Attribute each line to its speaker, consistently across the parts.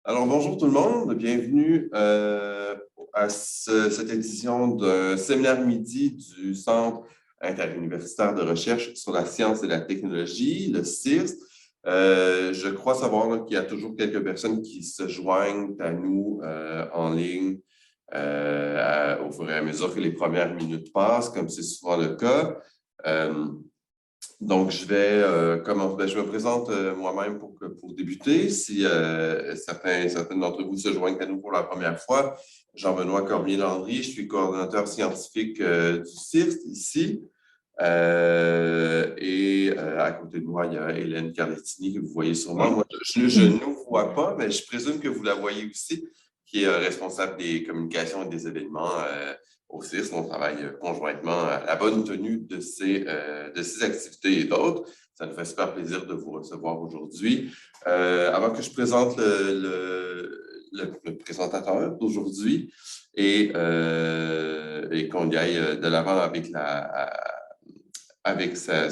Speaker 1: Alors, bonjour tout le monde, bienvenue à cette édition d'un séminaire midi du Centre interuniversitaire de recherche sur la science et la technologie, le CIRST. Je crois savoir qu'il y a toujours quelques personnes qui se joignent à nous en ligne au fur et à mesure que les premières minutes passent, comme c'est souvent le cas. Donc, je vais commencer. Je me présente moi-même pour débuter. Si certains d'entre vous se joignent à nous pour la première fois, Jean-Benoît Cormier-Landry, je suis coordonnateur scientifique du CIRST ici. À côté de moi, il y a Hélène Carlettini que vous voyez sûrement. Moi, je ne vous vois pas, mais je présume que vous la voyez aussi, qui est responsable des communications et des événements au CIRST. On travaille conjointement à la bonne tenue de ces activités et d'autres. Ça nous fait super plaisir de vous recevoir aujourd'hui. Avant que je présente le présentateur d'aujourd'hui et qu'on y aille de l'avant avec sa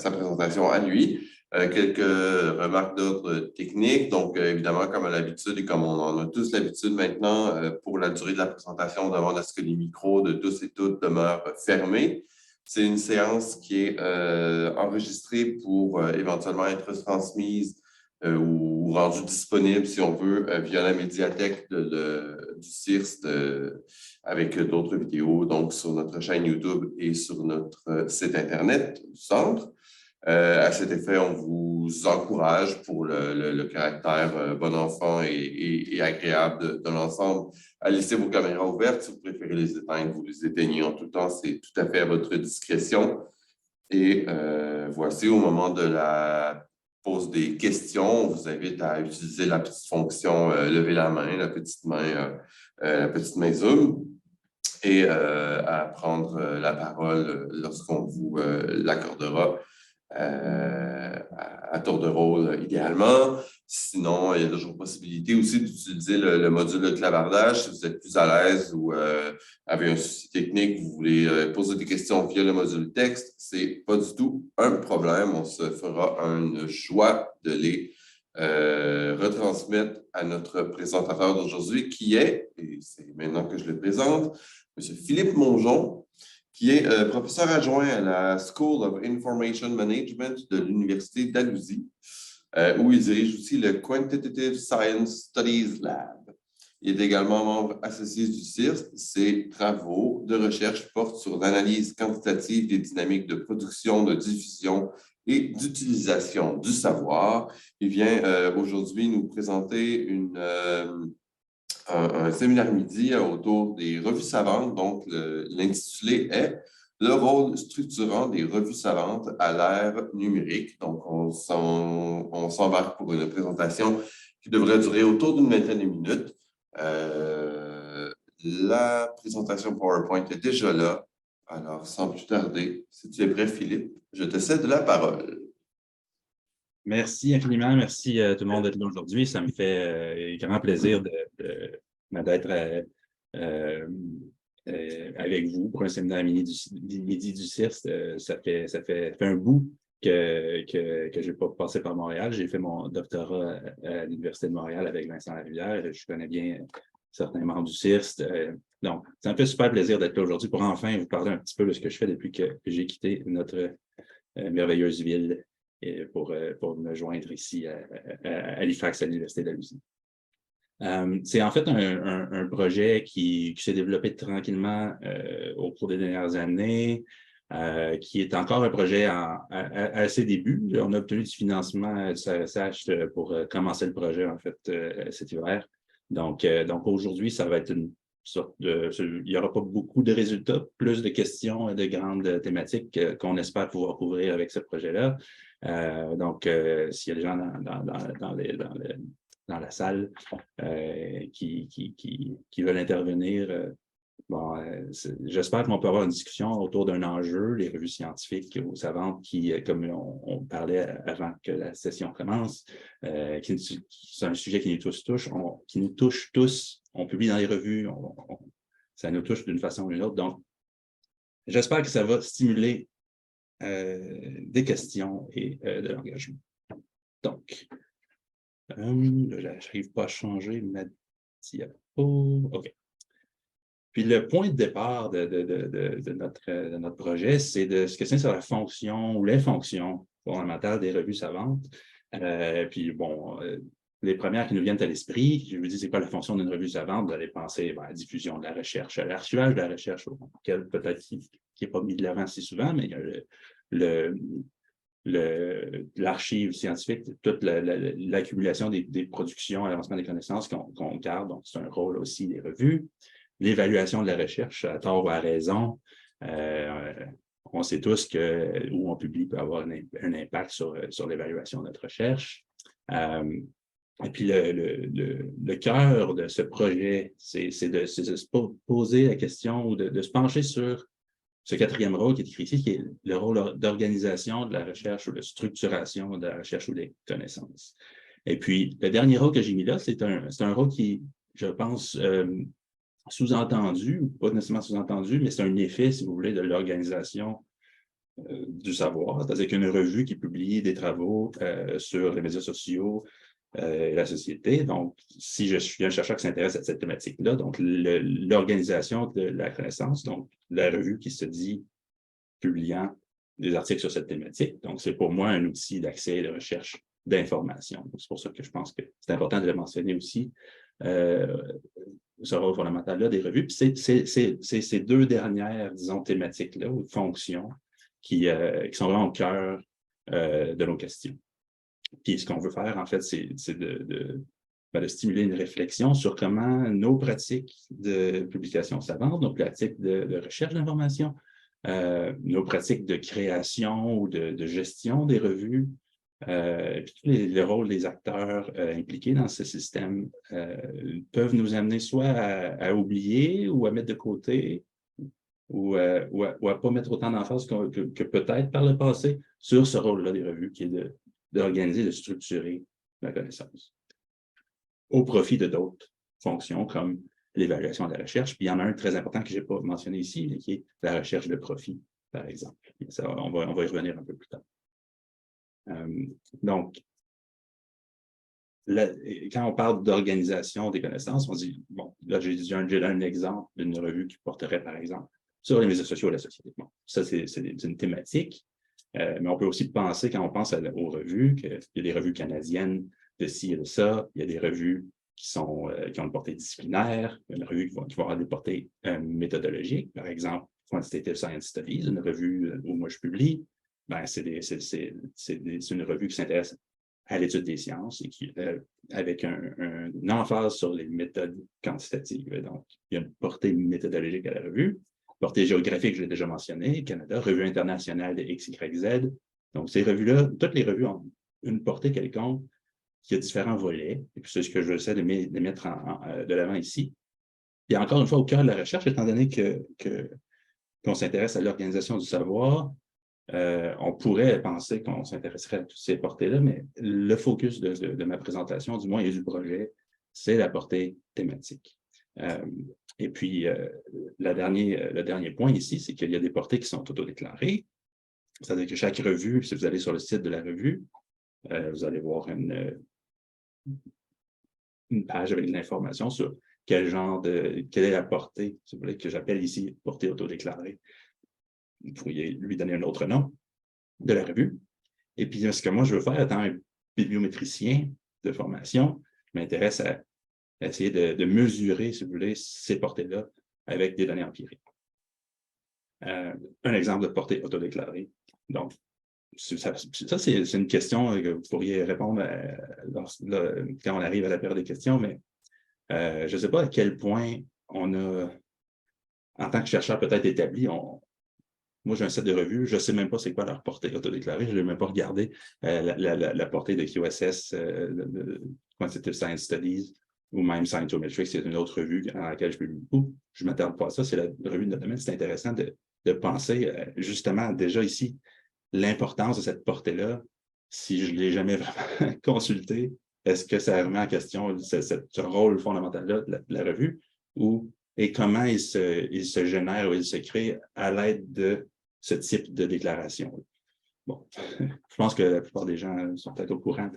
Speaker 1: présentation à lui. Quelques remarques d'ordre technique. Donc, évidemment, comme à l'habitude et comme on en a tous l'habitude maintenant, pour la durée de la présentation, on demande à ce que les micros de tous et toutes demeurent fermés. C'est une séance qui est enregistrée pour éventuellement être transmise ou rendue disponible, si on veut, via la médiathèque du CIRST avec d'autres vidéos, donc sur notre chaîne YouTube et sur notre site Internet du Centre. À cet effet, on vous encourage pour le caractère bon enfant et agréable de l'ensemble à laisser vos caméras ouvertes. Si vous préférez les éteindre, vous les éteignez en tout temps. C'est tout à fait à votre discrétion. Et voici au moment de la pose des questions, on vous invite à utiliser la petite fonction lever la main, la petite main Zoom et à prendre la parole lorsqu'on vous l'accordera à tour de rôle idéalement. Sinon, il y a toujours possibilité aussi d'utiliser le module de clavardage si vous êtes plus à l'aise ou avez un souci technique, vous voulez poser des questions via le module texte. C'est pas du tout un problème. On se fera une joie de les retransmettre à notre présentateur d'aujourd'hui qui est, et c'est maintenant que je le présente, M. Philippe Mongeon, qui est professeur adjoint à la School of Information Management de l'Université d'Alousie, où il dirige aussi le Quantitative Science Studies Lab. Il est également membre associé du CIRST. Ses travaux de recherche portent sur l'analyse quantitative des dynamiques de production, de diffusion et d'utilisation du savoir. Il vient aujourd'hui nous présenter un séminaire midi autour des revues savantes. Donc, l'intitulé est « Le rôle structurant des revues savantes à l'ère numérique ». Donc, on s'embarque pour une présentation qui devrait durer autour d'une vingtaine de minutes. La présentation PowerPoint est déjà là. Alors, sans plus tarder, si tu es prêt, Philippe, je te cède la parole.
Speaker 2: Merci infiniment. Merci à tout le monde d'être là aujourd'hui. Ça me fait grand plaisir d'être avec vous pour un séminaire midi du CIRST. Ça fait un bout que je n'ai pas passé par Montréal. J'ai fait mon doctorat à l'Université de Montréal avec Vincent Larivière. Je connais bien certains membres du CIRST. Donc, ça me fait super plaisir d'être là aujourd'hui pour enfin vous parler un petit peu de ce que je fais depuis que j'ai quitté notre merveilleuse ville pour me joindre ici à Halifax, à l'Université d'Alousie. C'est en fait un projet qui s'est développé tranquillement au cours des dernières années, qui est encore un projet à ses débuts. On a obtenu du financement du CRSH pour commencer le projet, en fait, cet hiver. Donc aujourd'hui, ça va être une sorte de... Il n'y aura pas beaucoup de résultats, plus de questions et de grandes thématiques qu'on espère pouvoir couvrir avec ce projet-là. S'il y a des gens dans la salle qui veulent intervenir, j'espère qu'on peut avoir une discussion autour d'un enjeu, les revues scientifiques ou savantes qui, comme on parlait avant que la session commence, c'est un sujet qui nous touche tous. On publie dans les revues, ça nous touche d'une façon ou d'une autre. Donc, j'espère que ça va stimuler des questions et de l'engagement. Donc, Je n'arrive pas à changer ma diapo. OK. Puis le point de départ de notre projet, c'est de se questionner sur la fonction ou les fonctions fondamentales des revues savantes. Puis bon, les premières qui nous viennent à l'esprit, je vous dis, c'est quoi la fonction d'une revue savante? Vous allez penser à la diffusion de la recherche, à l'archivage de la recherche, auquel peut-être qui n'est pas mis de l'avant si souvent, mais l'archive scientifique, toute l'accumulation des productions, l'avancement des connaissances qu'on garde. Donc, c'est un rôle aussi des revues. L'évaluation de la recherche, à tort ou à raison. On sait tous que où on publie peut avoir un impact sur l'évaluation de notre recherche. Et puis, le cœur de ce projet, c'est de se poser la question ou de se pencher sur ce quatrième rôle qui est écrit ici, qui est le rôle d'organisation de la recherche ou de structuration de la recherche ou des connaissances. Et puis, le dernier rôle que j'ai mis là, c'est un rôle qui, je pense, sous-entendu, ou pas nécessairement sous-entendu, mais c'est un effet, si vous voulez, de l'organisation du savoir. C'est-à-dire qu'une revue qui publie des travaux sur les médias sociaux, la société. Donc, si je suis un chercheur qui s'intéresse à cette thématique-là, donc l'organisation de la connaissance, donc la revue qui se dit publiant des articles sur cette thématique. Donc, c'est pour moi un outil d'accès et de recherche d'information. C'est pour ça que je pense que c'est important de le mentionner aussi, ce rôle fondamental-là des revues. Puis c'est ces deux dernières, disons, thématiques-là ou fonctions qui sont vraiment au cœur de nos questions. Puis ce qu'on veut faire, en fait, c'est de stimuler une réflexion sur comment nos pratiques de publication savantes, nos pratiques de recherche d'information, nos pratiques de création ou de gestion des revues, puis le rôle des acteurs impliqués dans ce système peuvent nous amener soit à oublier ou à mettre de côté ou à ne pas mettre autant d'emphase que peut-être par le passé sur ce rôle-là des revues qui est d'organiser, de structurer la connaissance au profit de d'autres fonctions comme l'évaluation de la recherche. Puis il y en a un très important que je n'ai pas mentionné ici, qui est la recherche de profit, par exemple. Ça, on va y revenir un peu plus tard. Donc, quand on parle d'organisation des connaissances, on dit, bon, là, j'ai donné un exemple d'une revue qui porterait, par exemple, sur les médias sociaux et la société. Bon, ça, c'est une thématique, mais on peut aussi penser, quand on pense aux revues, qu'il y a des revues canadiennes de ci et de ça, il y a des revues qui ont une portée disciplinaire, il y a une revue qui va avoir des portées méthodologiques, par exemple, Quantitative Science Studies, une revue où moi je publie. Ben, c'est une revue qui s'intéresse à l'étude des sciences et qui, avec une emphase sur les méthodes quantitatives. Donc, il y a une portée méthodologique à la revue, portée géographique, je l'ai déjà mentionné, Canada, revue internationale de X, Y, Z. Donc, ces revues-là, toutes les revues ont une portée quelconque qui a différents volets. Et puis, c'est ce que je essaie de mettre de l'avant ici. Et encore une fois, au cœur de la recherche, étant donné qu'on s'intéresse à l'organisation du savoir, on pourrait penser qu'on s'intéresserait à toutes ces portées-là, mais le focus de ma présentation, du moins, et du projet, c'est la portée thématique. Et puis, le dernier point ici, c'est qu'il y a des portées qui sont autodéclarées. C'est-à-dire que chaque revue, si vous allez sur le site de la revue, vous allez voir une page avec de l'information sur quelle est la portée, si vous voulez, que j'appelle ici portée autodéclarée. Vous pourriez lui donner un autre nom de la revue. Et puis, ce que moi, je veux faire, étant un bibliométricien de formation, je m'intéresse à essayer de mesurer, si vous voulez, ces portées-là avec des données empiriques. Un exemple de portée autodéclarée. Donc, ça c'est une question que vous pourriez répondre quand on arrive à la période des questions, mais je ne sais pas à quel point on a, en tant que chercheur peut-être établi, moi, j'ai un set de revues, je ne sais même pas c'est quoi leur portée autodéclarée, je ne l'ai même pas regardé, la portée de QSS, de Quantitative Science Studies, ou même Scientometrics, c'est une autre revue dans laquelle je publie beaucoup. Je ne m'attarde pas à ça, c'est la revue de notre domaine. C'est intéressant de penser justement déjà ici l'importance de cette portée-là. Si je ne l'ai jamais vraiment consulté, est-ce que ça remet en question ce rôle fondamental-là de la revue et comment il se génère ou il se crée à l'aide de ce type de déclaration. bon, je pense que la plupart des gens sont peut-être au courant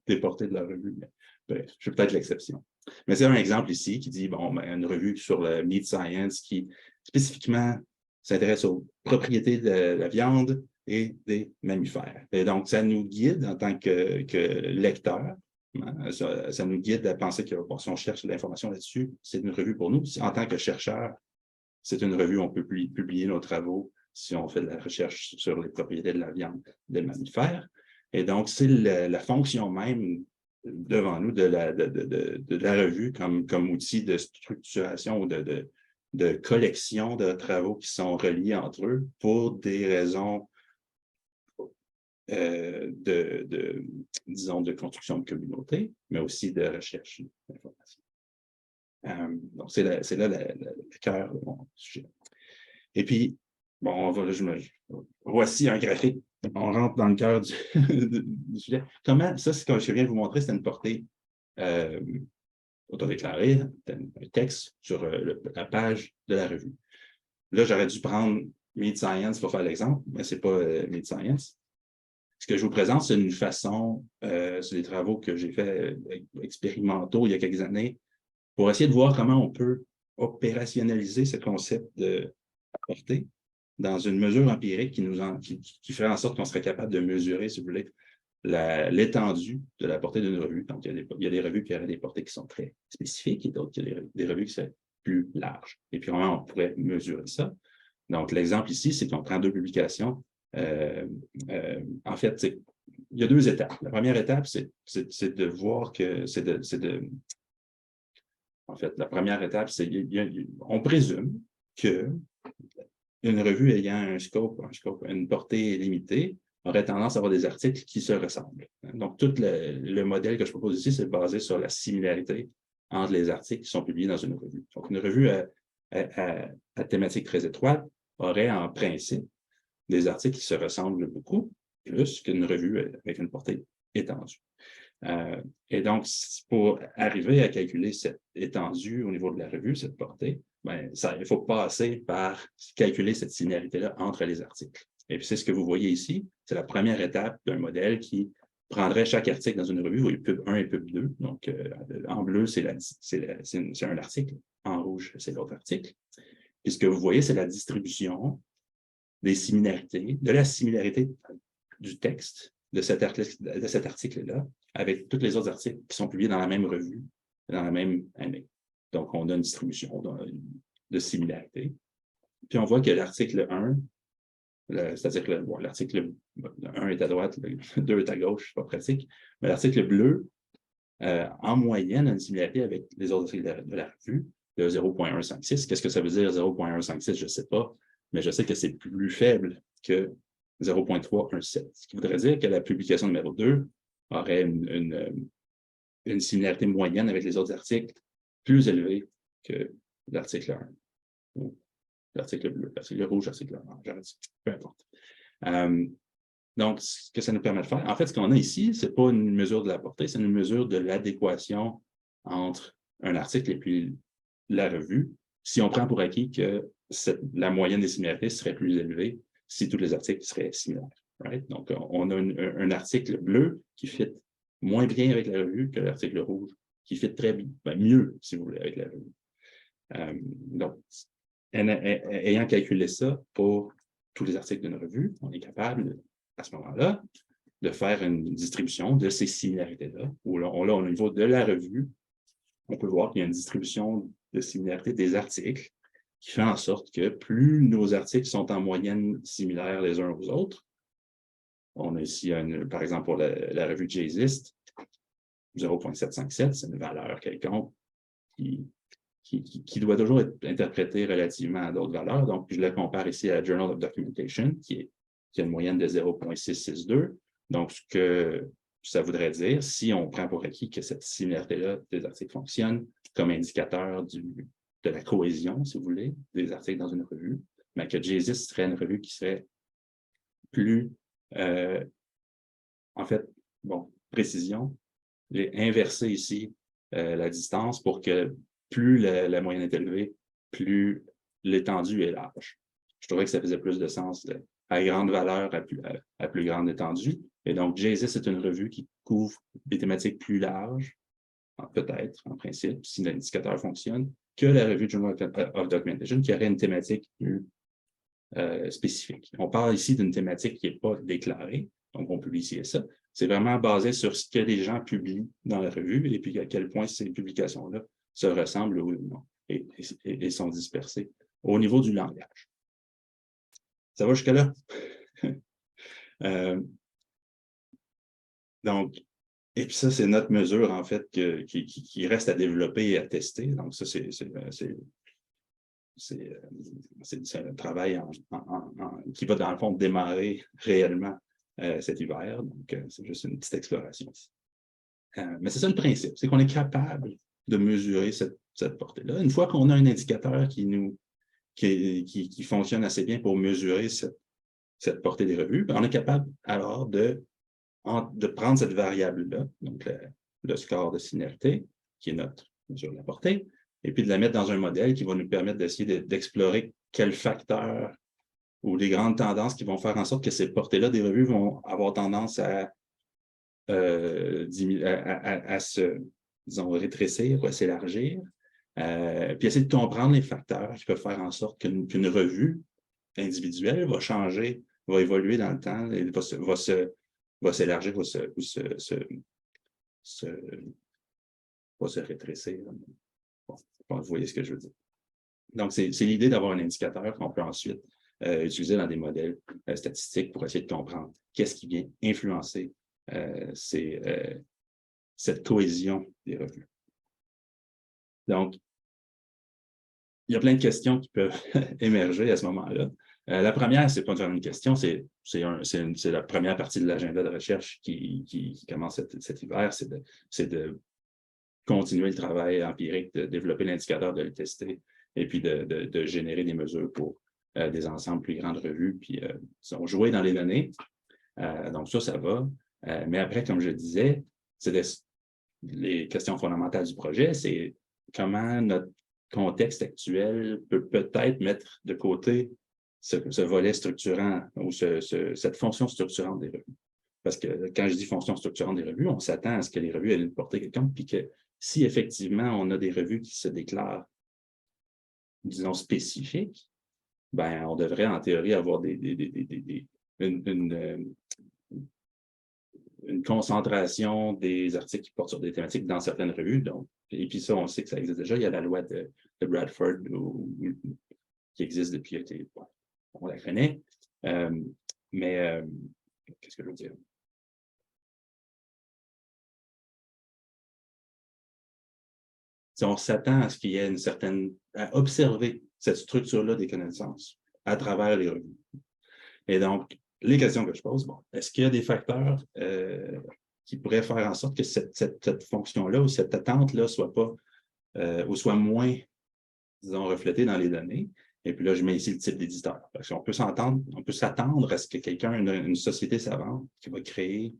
Speaker 2: des portées de la revue, mais bref, je suis peut-être l'exception. Mais c'est un exemple ici qui dit, bon, ben, une revue sur le Meat Science qui spécifiquement s'intéresse aux propriétés de la viande et des mammifères. Et donc, ça nous guide en tant que lecteur. Hein, ça nous guide à penser que bon, si on cherche de l'information là-dessus, c'est une revue pour nous. En tant que chercheur, c'est une revue où on peut publier nos travaux si on fait de la recherche sur les propriétés de la viande des mammifères. Et donc, c'est la fonction même devant nous de la revue comme outil de structuration ou de collection de travaux qui sont reliés entre eux pour des raisons disons, de construction de communauté, mais aussi de recherche d'information. Donc, c'est là le cœur de mon sujet. Et puis, bon, voici un graphique. On rentre dans le cœur du sujet. Comment, ça, ce que je viens de vous montrer, c'est une portée autodéclarée, un texte sur la page de la revue. Là, j'aurais dû prendre Meat Science pour faire l'exemple, mais ce n'est pas Meat Science. Ce que je vous présente, c'est une façon, c'est des travaux que j'ai fait expérimentaux il y a quelques années, pour essayer de voir comment on peut opérationnaliser ce concept de portée dans une mesure empirique qui fait en sorte qu'on serait capable de mesurer, si vous voulez, l'étendue de la portée d'une revue. Donc, il y a des revues qui auraient des portées qui sont très spécifiques et d'autres qui ont des revues qui sont plus larges. Et puis, vraiment, on pourrait mesurer ça. Donc, l'exemple ici, c'est qu'on prend deux publications. En fait, il y a deux étapes. La première étape, c'est de voir que en fait, la première étape, c'est on présume qu'une revue ayant un scope, une portée limitée, aurait tendance à avoir des articles qui se ressemblent. Donc, tout le modèle que je propose ici, c'est basé sur la similarité entre les articles qui sont publiés dans une revue. Donc, une revue à thématique très étroite aurait en principe des articles qui se ressemblent beaucoup, plus qu'une revue avec une portée étendue. Et donc, pour arriver à calculer cette étendue au niveau de la revue, cette portée, ben, il faut passer par calculer cette similarité-là entre les articles. Et puis, c'est ce que vous voyez ici. C'est la première étape d'un modèle qui prendrait chaque article dans une revue. Vous voyez pub 1 et pub 2. Donc, en bleu, c'est un article. En rouge, c'est l'autre article. Et ce que vous voyez, c'est la distribution des similarités, de la similarité du texte de cet article-là avec tous les autres articles qui sont publiés dans la même revue, dans la même année. Donc, on a une distribution de similarité. Puis, on voit que l'article 1, c'est-à-dire que l'article 1 est à droite, le 2 est à gauche, c'est pas pratique, mais l'article bleu, en moyenne, a une similarité avec les autres articles de la revue, de 0.156. Qu'est-ce que ça veut dire 0.156? Je ne sais pas, mais je sais que c'est plus faible que 0.317, ce qui voudrait dire que la publication numéro 2 aurait une similarité moyenne avec les autres articles plus élevée que l'article 1, ou l'article bleu, l'article rouge, l'article orange, peu importe. Donc, ce que ça nous permet de faire, en fait, ce qu'on a ici, ce n'est pas une mesure de la portée, c'est une mesure de l'adéquation entre un article et puis la revue, si on prend pour acquis que la moyenne des similarités serait plus élevée si tous les articles seraient similaires. Right? Donc, on a un article bleu qui fit moins bien avec la revue que l'article rouge, qui fit très bien, mieux, si vous voulez, avec la revue. Donc, ayant calculé ça pour tous les articles d'une revue, on est capable, à ce moment-là, de faire une distribution de ces similarités-là, où là, au niveau de la revue, on peut voir qu'il y a une distribution de similarité des articles qui fait en sorte que plus nos articles sont en moyenne similaires les uns aux autres, on a ici, par exemple, pour la revue JASIST, 0.757, c'est une valeur quelconque qui doit toujours être interprétée relativement à d'autres valeurs. Donc, je le compare ici à Journal of Documentation, qui a une moyenne de 0.662. Donc, ce que ça voudrait dire, si on prend pour acquis que cette similarité-là des articles fonctionne comme indicateur de la cohésion, si vous voulez, des articles dans une revue, mais que JASIST serait une revue qui serait plus, en fait, précision. J'ai inversé ici la distance pour que plus la moyenne est élevée, plus l'étendue est large. Je trouvais que ça faisait plus de sens à grande valeur, à plus grande étendue. Et donc, JASIS, c'est une revue qui couvre des thématiques plus larges, peut-être, en principe, si l'indicateur fonctionne, que la revue Journal of Documentation, qui aurait une thématique plus spécifique. On parle ici d'une thématique qui n'est pas déclarée, donc on publie ici et ça. C'est vraiment basé sur ce que les gens publient dans la revue et puis à quel point ces publications-là se ressemblent ou non et sont dispersées au niveau du langage. Ça va jusque-là? Donc, et puis ça, c'est notre mesure, en fait, qui reste à développer et à tester. Donc, ça, c'est un travail qui va, dans le fond, démarrer réellement cet hiver. Donc, c'est juste une petite exploration ici. Mais c'est ça le principe, c'est qu'on est capable de mesurer cette portée-là. Une fois qu'on a un indicateur qui fonctionne assez bien pour mesurer cette portée des revues, on est capable alors de prendre cette variable-là, donc le score de similarité, qui est notre mesure de la portée, et puis de la mettre dans un modèle qui va nous permettre d'essayer d'explorer quels facteurs ou les grandes tendances qui vont faire en sorte que ces portées-là des revues vont avoir tendance à se, disons, rétrécir ou à s'élargir, puis essayer de comprendre les facteurs qui peuvent faire en sorte qu'une revue individuelle va changer, va évoluer dans le temps et va s'élargir, va se rétrécir. Bon, vous voyez ce que je veux dire. Donc, c'est l'idée d'avoir un indicateur qu'on peut ensuite utiliser dans des modèles statistiques pour essayer de comprendre qu'est-ce qui vient influencer cette cohésion des revues. Donc, il y a plein de questions qui peuvent émerger à ce moment-là. La première, c'est pas une question, c'est la première partie de l'agenda de recherche qui commence cet hiver, c'est de continuer le travail empirique, de développer l'indicateur, de le tester, et puis de générer des mesures pour des ensembles plus grandes revues, puis disons, jouer dans les données. Donc ça va. Mais après, comme je disais, les questions fondamentales du projet, c'est comment notre contexte actuel peut peut-être mettre de côté ce volet structurant ou cette fonction structurante des revues. Parce que quand je dis fonction structurante des revues, on s'attend à ce que les revues aient une portée quelconque, puis que si effectivement on a des revues qui se déclarent, disons, spécifiques, ben on devrait en théorie avoir une concentration des articles qui portent sur des thématiques dans certaines revues. Donc, et puis ça, on sait que ça existe déjà. Il y a la loi de Bradford qui existe depuis, bon, on la connaît. Mais qu'est-ce que je veux dire? Si on s'attend à ce qu'il y ait à observer cette structure-là des connaissances à travers les revues. Et donc, les questions que je pose, bon, est-ce qu'il y a des facteurs qui pourraient faire en sorte que cette fonction-là ou cette attente-là soit pas ou soit moins, disons, reflétée dans les données? Et puis là, je mets ici le type d'éditeur. Parce qu'on peut s'attendre à ce que quelqu'un, une société savante qui va créer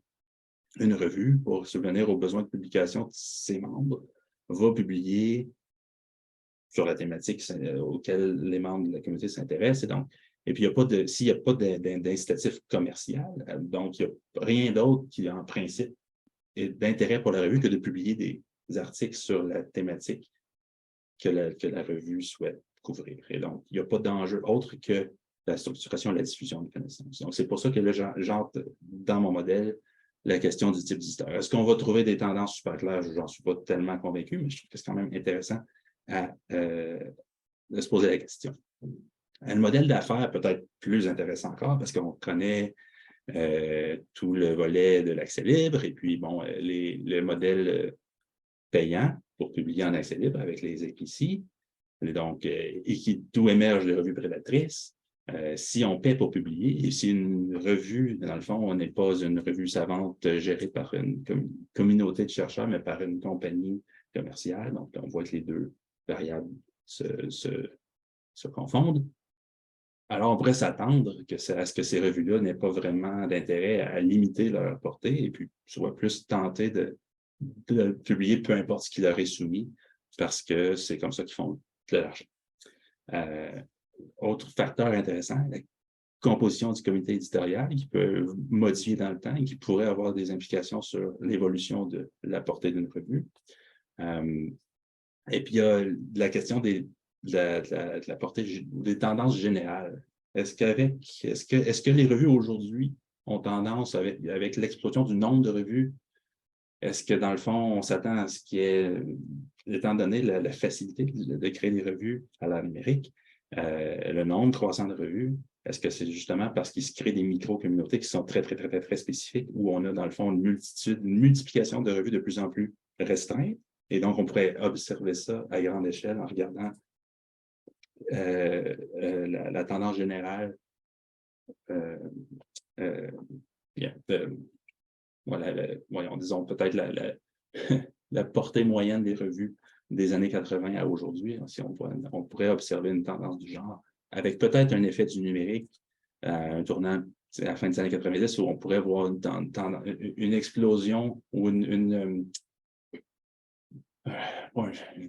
Speaker 2: une revue pour subvenir aux besoins de publication de ses membres, va publier sur la thématique auquel les membres de la communauté s'intéressent. Et puis, s'il n'y a pas d'incitatif commercial, donc il n'y a rien d'autre qui, en principe, est d'intérêt pour la revue que de publier des articles sur la thématique que la revue souhaite couvrir. Et donc, il n'y a pas d'enjeu autre que la structuration et la diffusion de connaissances. Donc, c'est pour ça que là, j'entre dans mon modèle la question du type d'éditeur. Est-ce qu'on va trouver des tendances super claires? Je n'en suis pas tellement convaincu, mais je trouve que c'est quand même intéressant de se poser la question. Un modèle d'affaires peut-être plus intéressant encore parce qu'on connaît tout le volet de l'accès libre et puis, bon, le modèle payant pour publier en accès libre avec les APC, donc, et d'où émergent les revues prédatrices. Si on paie pour publier, et si une revue, dans le fond, on n'est pas une revue savante gérée par une communauté de chercheurs, mais par une compagnie commerciale, donc on voit que les deux variables se confondent. Alors, on pourrait s'attendre à ce que ces revues-là n'aient pas vraiment d'intérêt à limiter leur portée et puis soient plus tentées de publier peu importe ce qui leur est soumis parce que c'est comme ça qu'ils font de l'argent. Autre facteur intéressant, la composition du comité éditorial qui peut modifier dans le temps et qui pourrait avoir des implications sur l'évolution de la portée d'une revue. Et puis, il y a la question de la portée, des tendances générales. Est-ce que les revues aujourd'hui ont tendance, avec l'explosion du nombre de revues, est-ce que dans le fond, on s'attend à ce qu'il y ait, étant donné la facilité de créer des revues à l'ère numérique, le nombre croissant de revues, est-ce que c'est justement parce qu'il se crée des micro-communautés qui sont très, très, très, très, très spécifiques, où on a dans le fond une multiplication de revues de plus en plus restreinte? Et donc, on pourrait observer ça à grande échelle en regardant la tendance générale. Voilà, voyons, disons peut-être la portée moyenne des revues des années 80 à aujourd'hui. Si on pourrait observer une tendance du genre, avec peut-être un effet du numérique, un tournant à la fin des années 90, où on pourrait voir une explosion ou je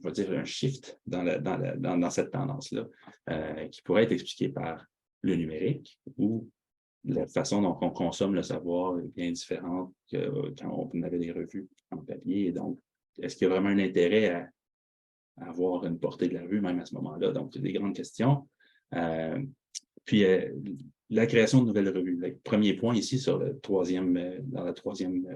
Speaker 2: vais dire un shift dans cette tendance-là, qui pourrait être expliquée par le numérique ou la façon dont on consomme le savoir est bien différente que quand on avait des revues en papier. Et donc, est-ce qu'il y a vraiment un intérêt à avoir une portée de la revue, même à ce moment-là? Donc, c'est des grandes questions. Puis, la création de nouvelles revues. Le premier point ici, dans le troisième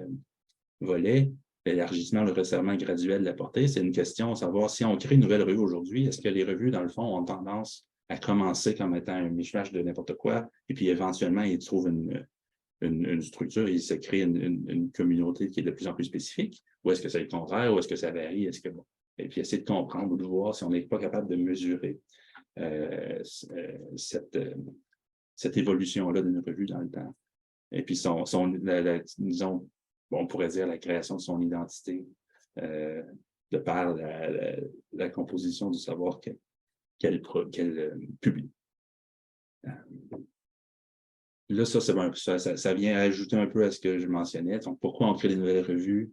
Speaker 2: volet, l'élargissement, le resserrement graduel de la portée, c'est une question de savoir si on crée une nouvelle revue aujourd'hui, est-ce que les revues, dans le fond, ont tendance à commencer comme étant un mishmash de n'importe quoi, et puis éventuellement, ils trouvent une structure, ils se créent une communauté qui est de plus en plus spécifique, ou est-ce que c'est le contraire, ou est-ce que ça varie, et puis essayer de comprendre ou de voir si on n'est pas capable de mesurer cette évolution-là d'une revue dans le temps. Et puis, disons, on pourrait dire la création de son identité de par la composition du savoir qu'elle publie. Là, ça vient ajouter un peu à ce que je mentionnais. Donc, pourquoi on crée des nouvelles revues?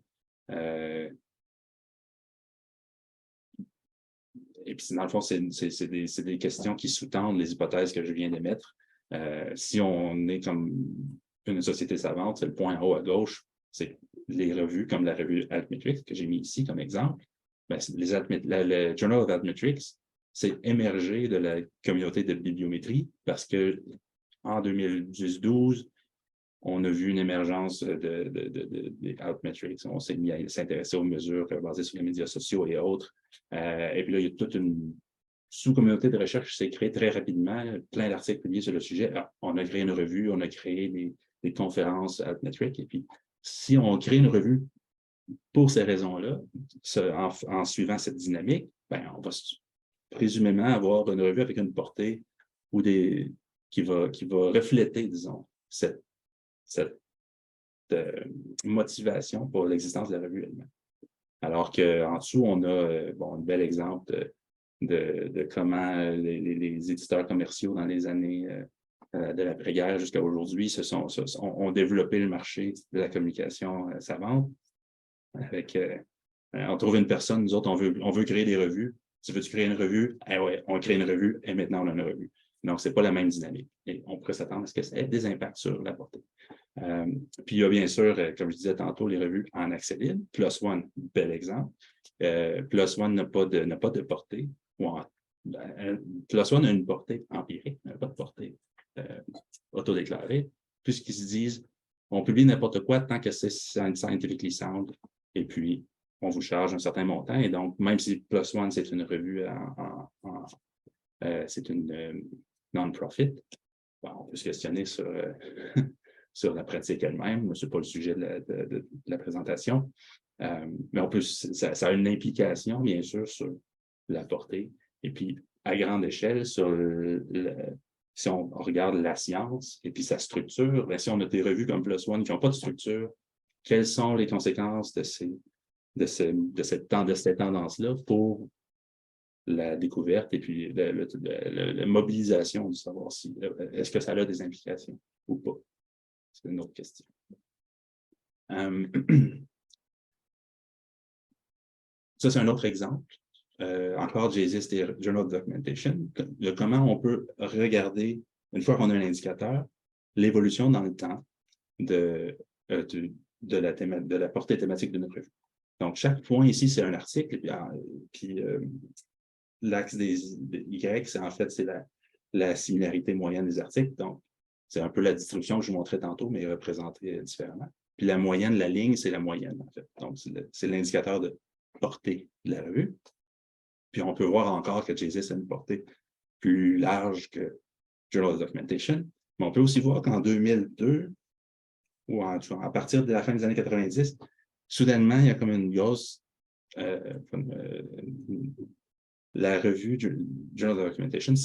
Speaker 2: Et puis, dans le fond, c'est des questions qui sous-tendent les hypothèses que je viens d'émettre. Si on est comme une société savante, c'est le point en haut à gauche, c'est les revues comme la revue Altmetrics, que j'ai mis ici comme exemple. Ben, le Journal of Altmetrics, c'est émergé de la communauté de bibliométrie parce que en 2012, on a vu une émergence des Altmetrics. On s'est mis à s'intéresser aux mesures basées sur les médias sociaux et autres. Et puis là, il y a toute une sous-communauté de recherche qui s'est créée très rapidement, plein d'articles publiés sur le sujet. On a créé une revue, on a créé des conférences Altmetrics. Et puis, si on crée une revue pour ces raisons-là, en suivant cette dynamique, ben, on va présumément avoir une revue avec une portée ou qui va refléter, disons, cette motivation pour l'existence de la revue elle-même. Alors qu'en dessous, on a un bel exemple de comment les éditeurs commerciaux dans les années de l'après-guerre jusqu'à aujourd'hui ont développé le marché de la communication savante. On trouve une personne, nous autres, on veut créer des revues. Tu veux-tu créer une revue? Eh ouais, on crée une revue et maintenant on a une revue. Donc, ce n'est pas la même dynamique. Et on pourrait s'attendre à ce que ça ait des impacts sur la portée. Puis il y a bien sûr, comme je disais tantôt, les revues en accès libre. PLOS ONE, bel exemple. PLOS ONE n'a pas de portée. PLOS ONE a une portée empirique, n'a pas de portée autodéclarée, puisqu'ils se disent on publie n'importe quoi tant que c'est scientifically sound, et puis on vous charge un certain montant. Et donc, même si PLOS ONE, c'est une revue c'est une non-profit, on peut se questionner sur sur la pratique elle-même. Ce n'est pas le sujet de la présentation. Mais ça a une implication, bien sûr, sur la portée. Et puis, à grande échelle, si on regarde la science et puis sa structure, bien, si on a des revues comme PLOS ONE qui n'ont pas de structure, quelles sont les conséquences de cette tendance-là pour la découverte et puis la mobilisation du savoir si est-ce que ça a des implications ou pas? C'est une autre question. Ça, c'est un autre exemple. Encore JSIST et Journal Documentation. Comment on peut regarder une fois qu'on a un indicateur, l'évolution dans le temps de la portée thématique de notre revue. Donc, chaque point ici, c'est un article, puis l'axe des Y, c'est en fait, c'est la similarité moyenne des articles. Donc, c'est un peu la distribution que je vous montrais tantôt, mais représentée différemment. Puis la moyenne, la ligne, c'est la moyenne, en fait. Donc, c'est l'indicateur de portée de la revue. Puis on peut voir encore que JSIS a une portée plus large que Journal of Documentation. Mais on peut aussi voir qu'en 2002, ou à partir de la fin des années 90, soudainement, il y a comme une grosse... la revue Journal of Documentation,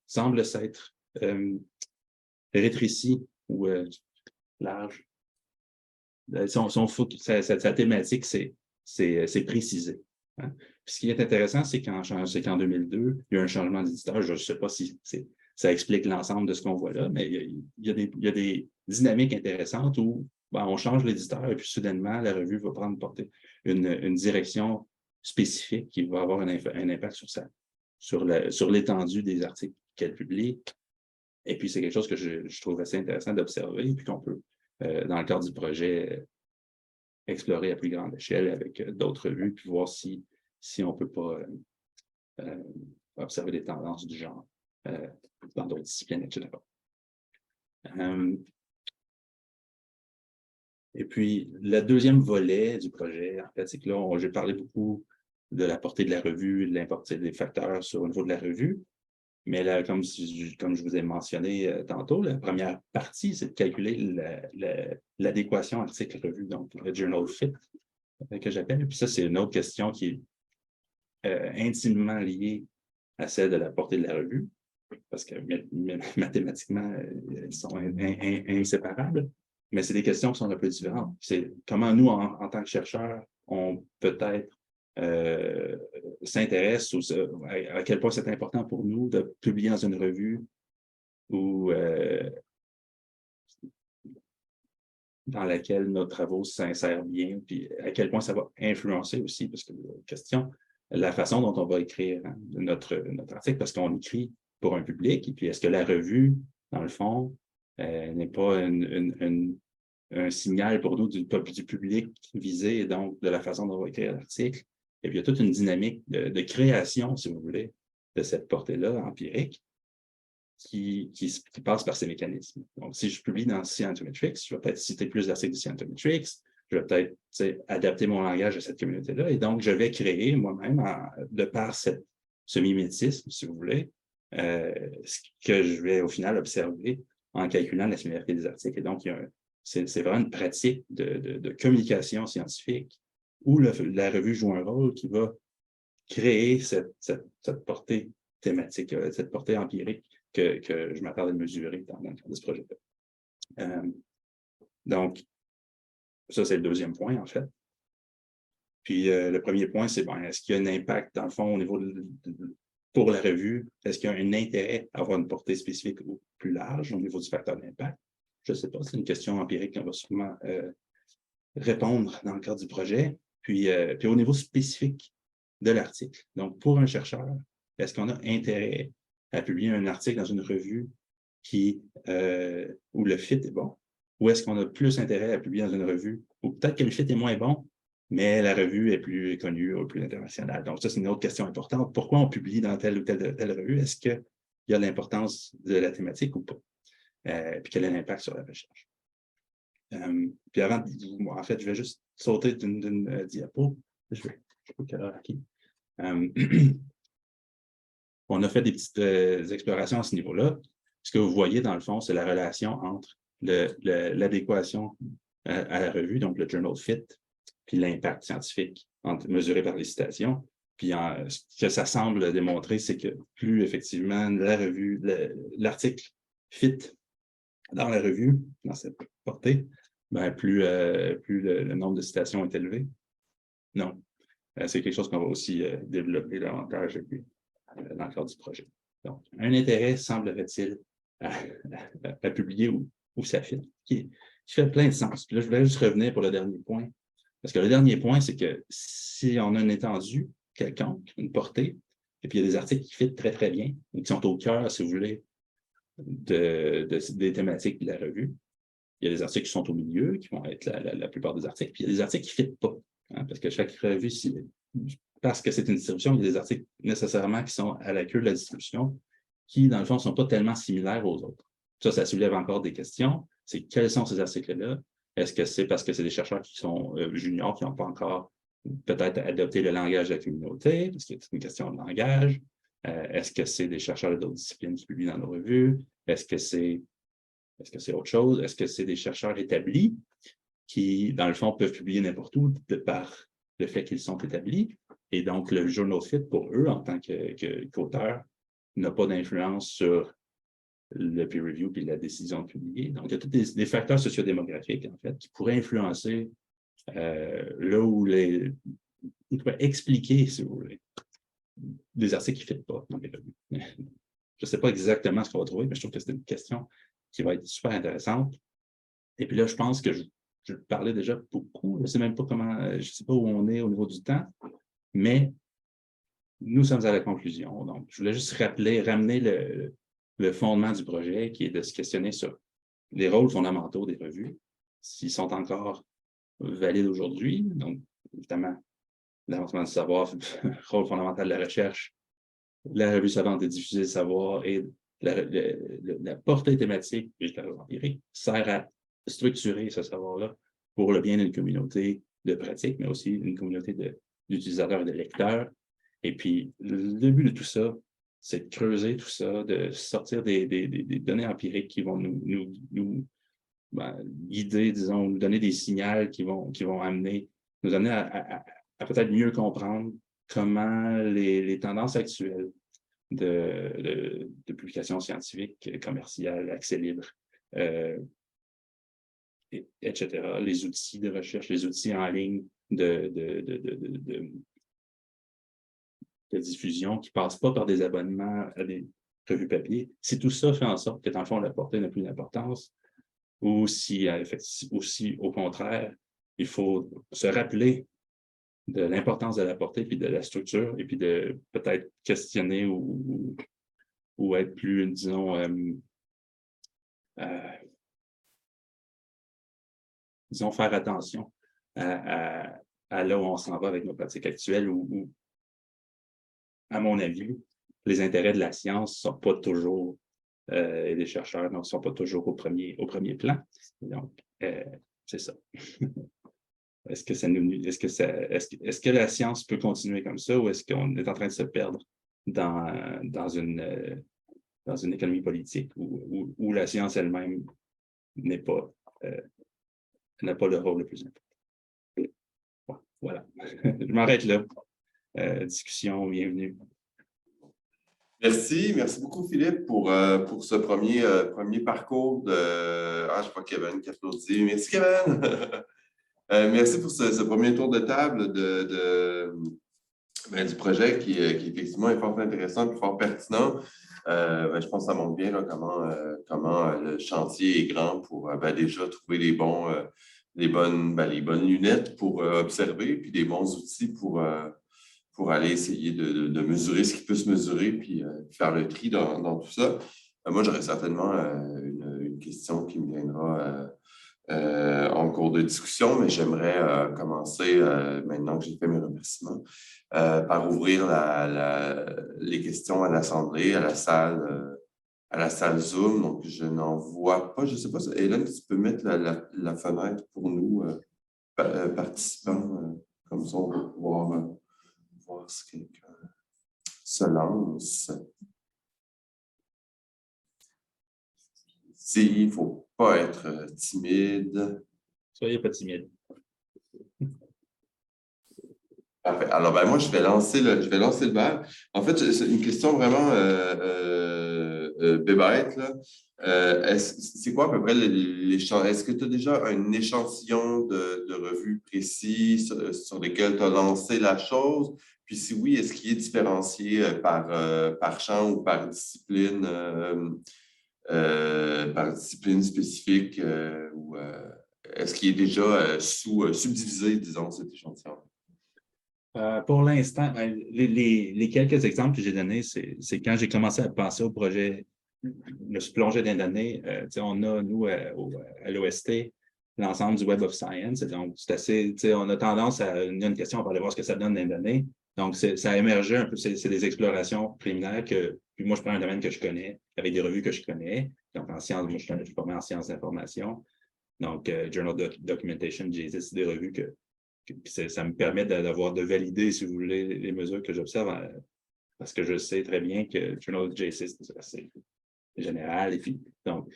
Speaker 2: semble s'être rétrécie ou large. Sa thématique, c'est précisé. Hein? Puis ce qui est intéressant, c'est qu'en 2002, il y a un changement d'éditeur. Je ne sais pas si ça explique l'ensemble de ce qu'on voit là, mais il y a des dynamiques intéressantes où on change l'éditeur et puis soudainement, la revue va prendre une direction spécifique qui va avoir un impact sur l'étendue des articles qu'elle publie. Et puis, c'est quelque chose que je trouve assez intéressant d'observer, puis qu'on peut, dans le cadre du projet, explorer à plus grande échelle avec d'autres revues, puis voir si on ne peut pas observer des tendances du genre dans d'autres disciplines, etc. Et puis, le deuxième volet du projet, en fait, c'est que là, j'ai parlé beaucoup de la portée de la revue, de l'importance des facteurs au niveau de la revue. Mais là, comme je vous ai mentionné tantôt, la première partie, c'est de calculer l'adéquation article-revue, donc le journal fit, que j'appelle. Puis ça, c'est une autre question qui est intimement liée à celle de la portée de la revue, parce que mathématiquement, elles sont inséparables. Mais c'est des questions qui sont un peu différentes. C'est comment nous, en tant que chercheurs, on peut-être s'intéresse ou à quel point c'est important pour nous de publier dans une revue ou dans laquelle nos travaux s'insèrent bien, puis à quel point ça va influencer aussi, parce que question, la façon dont on va écrire notre article, parce qu'on écrit pour un public, et puis est-ce que la revue, dans le fond, n'est pas un signal pour nous du public visé, et donc de la façon dont on va écrire l'article. Et puis, il y a toute une dynamique de création, si vous voulez, de cette portée-là empirique qui passe par ces mécanismes. Donc, si je publie dans Scientometrics, je vais peut-être citer plus d'articles de Scientometrics, je vais peut-être adapter mon langage à cette communauté-là, et donc je vais créer moi-même, de par ce mimétisme, si vous voulez, ce que je vais au final observer en calculant la similarité des articles. Et donc, c'est vraiment une pratique de communication scientifique où la revue joue un rôle qui va créer cette portée thématique, cette portée empirique que je m'attarde à mesurer dans le cadre de ce projet-là. Donc, ça, c'est le deuxième point, en fait. Puis, le premier point, c'est, est-ce qu'il y a un impact, dans le fond, au niveau pour la revue? Est-ce qu'il y a un intérêt à avoir une portée spécifique ou plus large au niveau du facteur d'impact? Je ne sais pas, c'est une question empirique qu'on va sûrement répondre dans le cadre du projet. Puis au niveau spécifique de l'article. Donc, pour un chercheur, est-ce qu'on a intérêt à publier un article dans une revue où le fit est bon? Ou est-ce qu'on a plus intérêt à publier dans une revue où peut-être que le fit est moins bon, mais la revue est plus connue ou plus internationale? Donc, ça, c'est une autre question importante. Pourquoi on publie dans telle ou telle revue? Est-ce qu'il y a l'importance de la thématique ou pas? Puis quel est l'impact sur la recherche? Puis avant, en fait, je vais juste sauter d'une diapo. Je sais pas quelle heure qui. On a fait des petites explorations à ce niveau-là. Ce que vous voyez, dans le fond, c'est la relation entre l'adéquation à la revue, donc le journal fit, puis l'impact scientifique mesuré par les citations. Puis ce que ça semble démontrer, c'est que plus effectivement l'article fit dans la revue, dans cette portée, plus le nombre de citations est élevé. Non. C'est quelque chose qu'on va aussi développer davantage dans le cadre du projet. Donc, un intérêt, semblerait-il, à publier où ça fit, qui fait plein de sens. Puis là, je voulais juste revenir pour le dernier point. Parce que le dernier point, c'est que si on a une étendue quelconque, une portée, Et puis, il y a des articles qui fit très, très bien, ou qui sont au cœur, si vous voulez, des thématiques de la revue. Il y a des articles qui sont au milieu, qui vont être la plupart des articles, puis il y a des articles qui ne fit pas, hein, parce que chaque revue, parce que c'est une distribution, il y a des articles nécessairement qui sont à la queue de la distribution, qui, dans le fond, ne sont pas tellement similaires aux autres. Ça soulève encore des questions. C'est quels sont ces articles-là? Est-ce que c'est parce que c'est des chercheurs qui sont juniors, qui n'ont pas encore peut-être adopté le langage de la communauté, parce que c'est une question de langage? Est-ce que c'est des chercheurs d'autres disciplines qui publient dans nos revues? Est-ce que c'est autre chose? Est-ce que c'est des chercheurs établis qui, dans le fond, peuvent publier n'importe où par le fait qu'ils sont établis? Et donc, le journal fit, pour eux, en tant qu'auteurs, n'a pas d'influence sur le peer review et la décision de publier. Donc, il y a tous des facteurs sociodémographiques, en fait, qui pourraient influencer là où ils pourraient expliquer, si vous voulez, des articles qui ne fitent pas dans les revues. Je ne sais pas exactement ce qu'on va trouver, mais je trouve que c'est une question qui va être super intéressante. Et puis là, je pense que je parlais déjà beaucoup. Je ne sais même pas comment, je ne sais pas où on est au niveau du temps, mais nous sommes à la conclusion. Donc, je voulais juste ramener le fondement du projet, qui est de se questionner sur les rôles fondamentaux des revues, s'ils sont encore valides aujourd'hui. Donc, évidemment, l'avancement du savoir, rôle fondamental de la recherche, la revue savante et diffuser le savoir et la portée thématique et la revue empirique sert à structurer ce savoir-là pour le bien d'une communauté de pratique, mais aussi une communauté d'utilisateurs et de lecteurs. Et puis, le but de tout ça, c'est de creuser tout ça, de sortir des données empiriques qui vont nous guider, disons, nous donner des signaux qui vont nous amener à peut-être mieux comprendre comment les tendances actuelles de publications scientifiques, commerciales, accès libre, etc., les outils de recherche, les outils en ligne de diffusion qui ne passent pas par des abonnements à des revues papier, si tout ça fait en sorte que, dans le fond, la portée n'a plus d'importance, ou si, au contraire, il faut se rappeler de l'importance de la portée, puis de la structure, et puis de peut-être questionner ou être plus, disons, faire attention à là où on s'en va avec nos pratiques actuelles, où à mon avis, les intérêts de la science ne sont pas toujours, et des chercheurs ne sont pas toujours au premier plan. Donc, c'est ça. Est-ce que la science peut continuer comme ça ou est-ce qu'on est en train de se perdre dans une économie politique où la science elle-même n'a pas le rôle le plus important? Bon, voilà. Je m'arrête là. Discussion, bienvenue.
Speaker 1: Merci beaucoup Philippe pour ce premier parcours de... je vois Kevin qui applaudit. Merci Kevin! Merci pour ce premier tour de table du projet qui effectivement est fort intéressant et fort pertinent. Je pense que ça montre bien là, comment le chantier est grand pour déjà trouver les bonnes lunettes pour observer, puis des bons outils pour aller essayer de mesurer ce qui peut se mesurer, puis faire le tri dans tout ça. Moi, j'aurais certainement une question qui me viendra en cours de discussion, mais j'aimerais commencer, maintenant que j'ai fait mes remerciements, par ouvrir les questions à l'Assemblée, à la salle Zoom. Donc, je n'en vois pas. Je ne sais pas, Hélène, tu peux mettre la fenêtre pour nous, participants, comme ça, on va pouvoir voir si quelqu'un se lance. Il ne faut pas être timide.
Speaker 2: Soyez pas timide.
Speaker 1: Parfait. Alors, moi, je vais lancer le bal. En fait, c'est une question vraiment bébête, là. C'est quoi à peu près l'échantillon? Est-ce que tu as déjà un échantillon de revues précis sur lesquels tu as lancé la chose? Puis si oui, est-ce qu'il est différencié par champ ou par discipline spécifique? Ou est-ce qu'il est déjà subdivisé, disons, cet échantillon?
Speaker 2: Pour l'instant, les quelques exemples que j'ai donnés, c'est quand j'ai commencé à penser au projet, je me suis plongé dans les données. On a, nous, à l'OST, l'ensemble du Web of Science. Donc, c'est assez, on a tendance à, il y a une question, on va aller voir ce que ça donne dans les données. Donc, ça a émergé un peu, c'est des explorations préliminaires puis moi, je prends un domaine que je connais, avec des revues que je connais. Donc, en sciences, moi, je suis formé en sciences d'information. Donc, Journal Documentation, JSIS, c'est des revues ça me permet de valider, si vous voulez, les mesures que j'observe, parce que je sais très bien que Journal JSIS, c'est assez général. Et puis, donc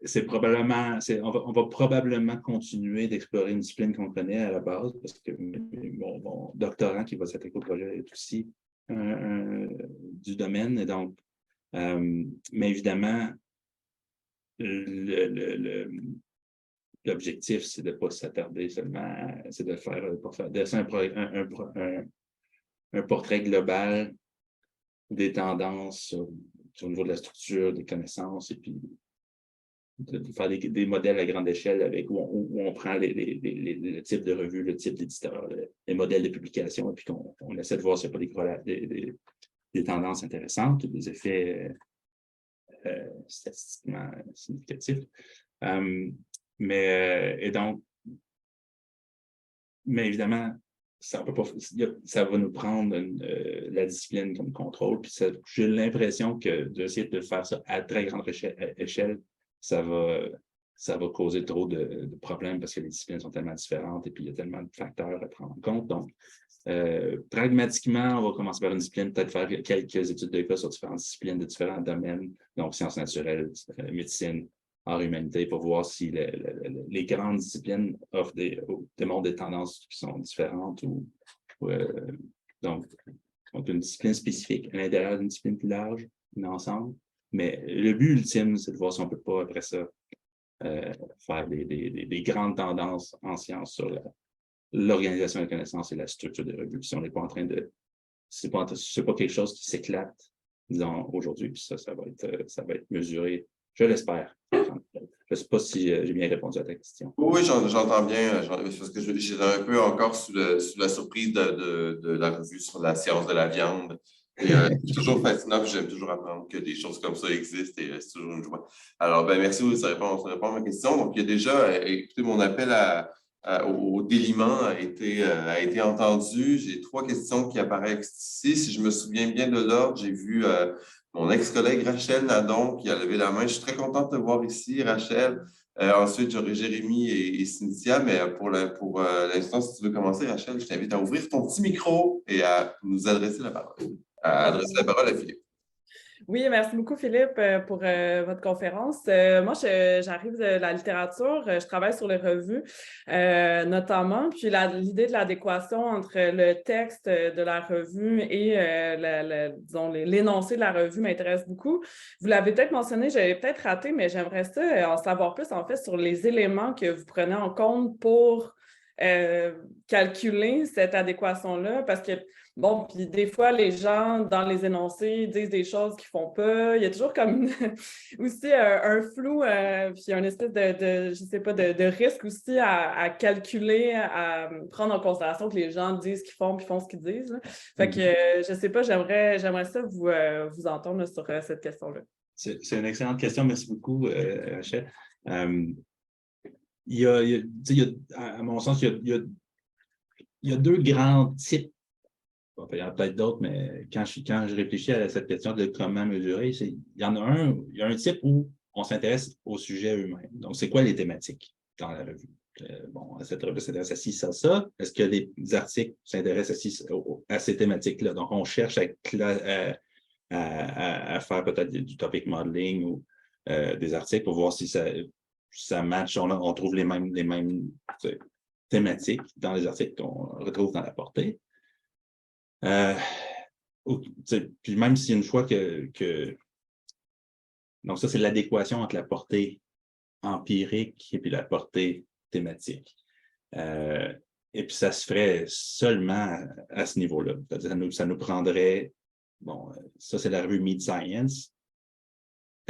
Speaker 2: c'est probablement, on va probablement continuer d'explorer une discipline qu'on connaît à la base, parce que mon doctorant qui va s'attaquer au projet est aussi du domaine. Et donc, mais évidemment, l'objectif, c'est de ne pas s'attarder seulement, c'est de faire un portrait global des tendances au niveau de la structure, des connaissances, et puis de faire des modèles à grande échelle où on prend le type de revue, le type d'éditeur, les modèles de publication, et puis qu'on essaie de voir s'il n'y a pas des tendances intéressantes, des effets statistiquement significatifs. Mais évidemment, ça va nous prendre la discipline comme contrôle. Puis j'ai l'impression que d'essayer de faire ça à très grande échelle, ça va causer trop de problèmes parce que les disciplines sont tellement différentes et puis il y a tellement de facteurs à prendre en compte. Donc, pragmatiquement, on va commencer par une discipline, peut-être faire quelques études de cas sur différentes disciplines de différents domaines, donc sciences naturelles, médecine, art humanité, pour voir si les grandes disciplines offrent démontrent des tendances qui sont différentes donc une discipline spécifique à l'intérieur d'une discipline plus large, un ensemble. Mais le but ultime, c'est de voir si on ne peut pas, après ça, faire des grandes tendances en sciences sur l'organisation des connaissances et la structure des revues. Si on n'est pas en train de... C'est pas quelque chose qui s'éclate, disons, aujourd'hui, puis ça va être mesuré, je l'espère. Je ne sais pas si j'ai bien répondu à ta question.
Speaker 1: Oui, j'entends bien, parce que j'étais un peu encore sous la surprise de la revue sur la science de la viande. Et c'est toujours fascinant, puis j'aime toujours apprendre que des choses comme ça existent et c'est toujours une joie. Alors, merci ça répond à ma question. Donc, il y a déjà, écoutez, mon appel au déliement a été entendu. J'ai 3 questions qui apparaissent ici. Si je me souviens bien de l'ordre, j'ai vu mon ex-collègue Rachel Nadon qui a levé la main. Je suis très contente de te voir ici, Rachel. Ensuite, j'aurai Jérémy et Cynthia, mais pour l'instant, si tu veux commencer, Rachel, je t'invite à ouvrir ton petit micro et à nous adresser la parole. À adresser la parole à Philippe.
Speaker 3: Oui, merci beaucoup, Philippe, pour votre conférence. Moi, j'arrive de la littérature. Je travaille sur les revues, notamment. Puis l'idée de l'adéquation entre le texte de la revue et, disons, l'énoncé de la revue m'intéresse beaucoup. Vous l'avez peut-être mentionné, j'avais peut-être raté, mais j'aimerais ça en savoir plus, en fait, sur les éléments que vous prenez en compte pour calculer cette adéquation-là, parce que bon, puis des fois, les gens, dans les énoncés, disent des choses qu'ils ne font pas. Il y a toujours comme aussi un flou, puis un espèce je sais pas, de risque aussi à calculer, à prendre en considération que les gens disent ce qu'ils font puis font ce qu'ils disent. Là. Fait que, je sais pas, j'aimerais ça vous entendre là, sur cette question-là.
Speaker 2: C'est une excellente question. Merci beaucoup, Rachel. À mon sens, il y a 2 grands types. Il y en a peut-être d'autres, mais quand je réfléchis à cette question de comment mesurer, il y a un type où on s'intéresse au sujet eux-mêmes. Donc, c'est quoi les thématiques dans la revue? Cette revue s'intéresse à ci, ça. Est-ce que les articles s'intéressent à ces thématiques-là? Donc, on cherche à faire peut-être du topic modeling ou des articles pour voir si ça match. On trouve les mêmes thématiques dans les articles qu'on retrouve dans la portée. Puis même si une fois donc ça, c'est l'adéquation entre la portée empirique et puis la portée thématique. Et puis ça se ferait seulement à ce niveau-là. Ça nous prendrait, ça c'est la revue Mead Science.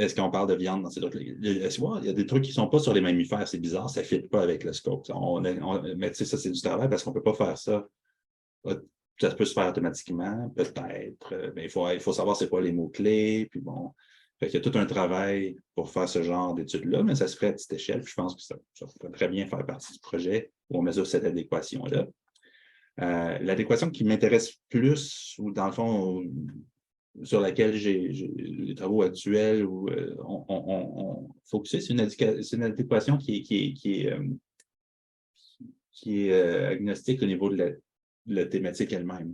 Speaker 2: est-ce qu'on parle de viande dans ces trucs? Il y a des trucs qui ne sont pas sur les mammifères, c'est bizarre, ça ne fit pas avec le scope. Mais tu sais, ça, c'est du travail parce qu'on ne peut pas faire ça. Ça peut se faire automatiquement, peut-être, mais il faut savoir c'est quoi les mots-clés, puis bon. Fait qu'il y a tout un travail pour faire ce genre d'études-là, mais ça se ferait à petite échelle, puis je pense que ça pourrait très bien faire partie du projet où on mesure cette adéquation-là. L'adéquation qui m'intéresse plus, ou dans le fond, sur laquelle j'ai les travaux actuels où on focusé, c'est une adéquation qui est agnostique au niveau de la thématique elle-même.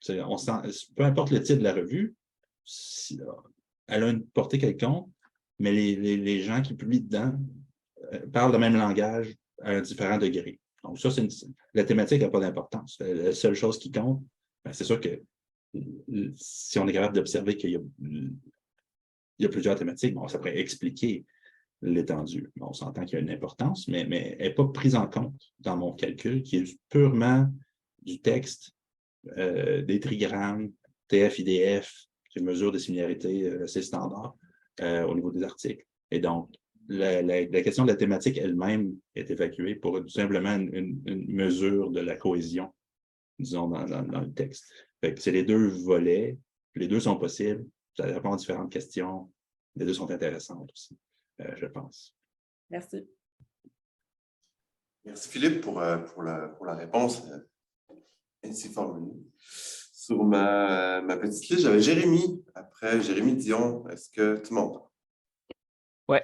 Speaker 2: On sent, peu importe le titre de la revue, elle a une portée quelconque, mais les gens qui publient dedans parlent le même langage à un différent degré. Donc, ça, la thématique n'a pas d'importance. La seule chose qui compte, c'est sûr que si on est capable d'observer qu'il y a plusieurs thématiques, bon, ça pourrait expliquer l'étendue. On s'entend qu'il y a une importance, mais elle n'est pas prise en compte dans mon calcul, qui est purement du texte, des trigrammes, TF, IDF, qui mesure des similarités assez standards au niveau des articles. Et donc, la question de la thématique elle-même est évacuée pour tout simplement une mesure de la cohésion, disons, dans le texte. C'est les deux volets, les deux sont possibles, ça répond à différentes questions, les deux sont intéressantes aussi, je pense.
Speaker 3: Merci.
Speaker 1: Merci Philippe pour la réponse ainsi formulée. Sur ma petite liste, j'avais Jérémy. Après Jérémy Dion, est-ce que tu m'entends?
Speaker 4: Oui,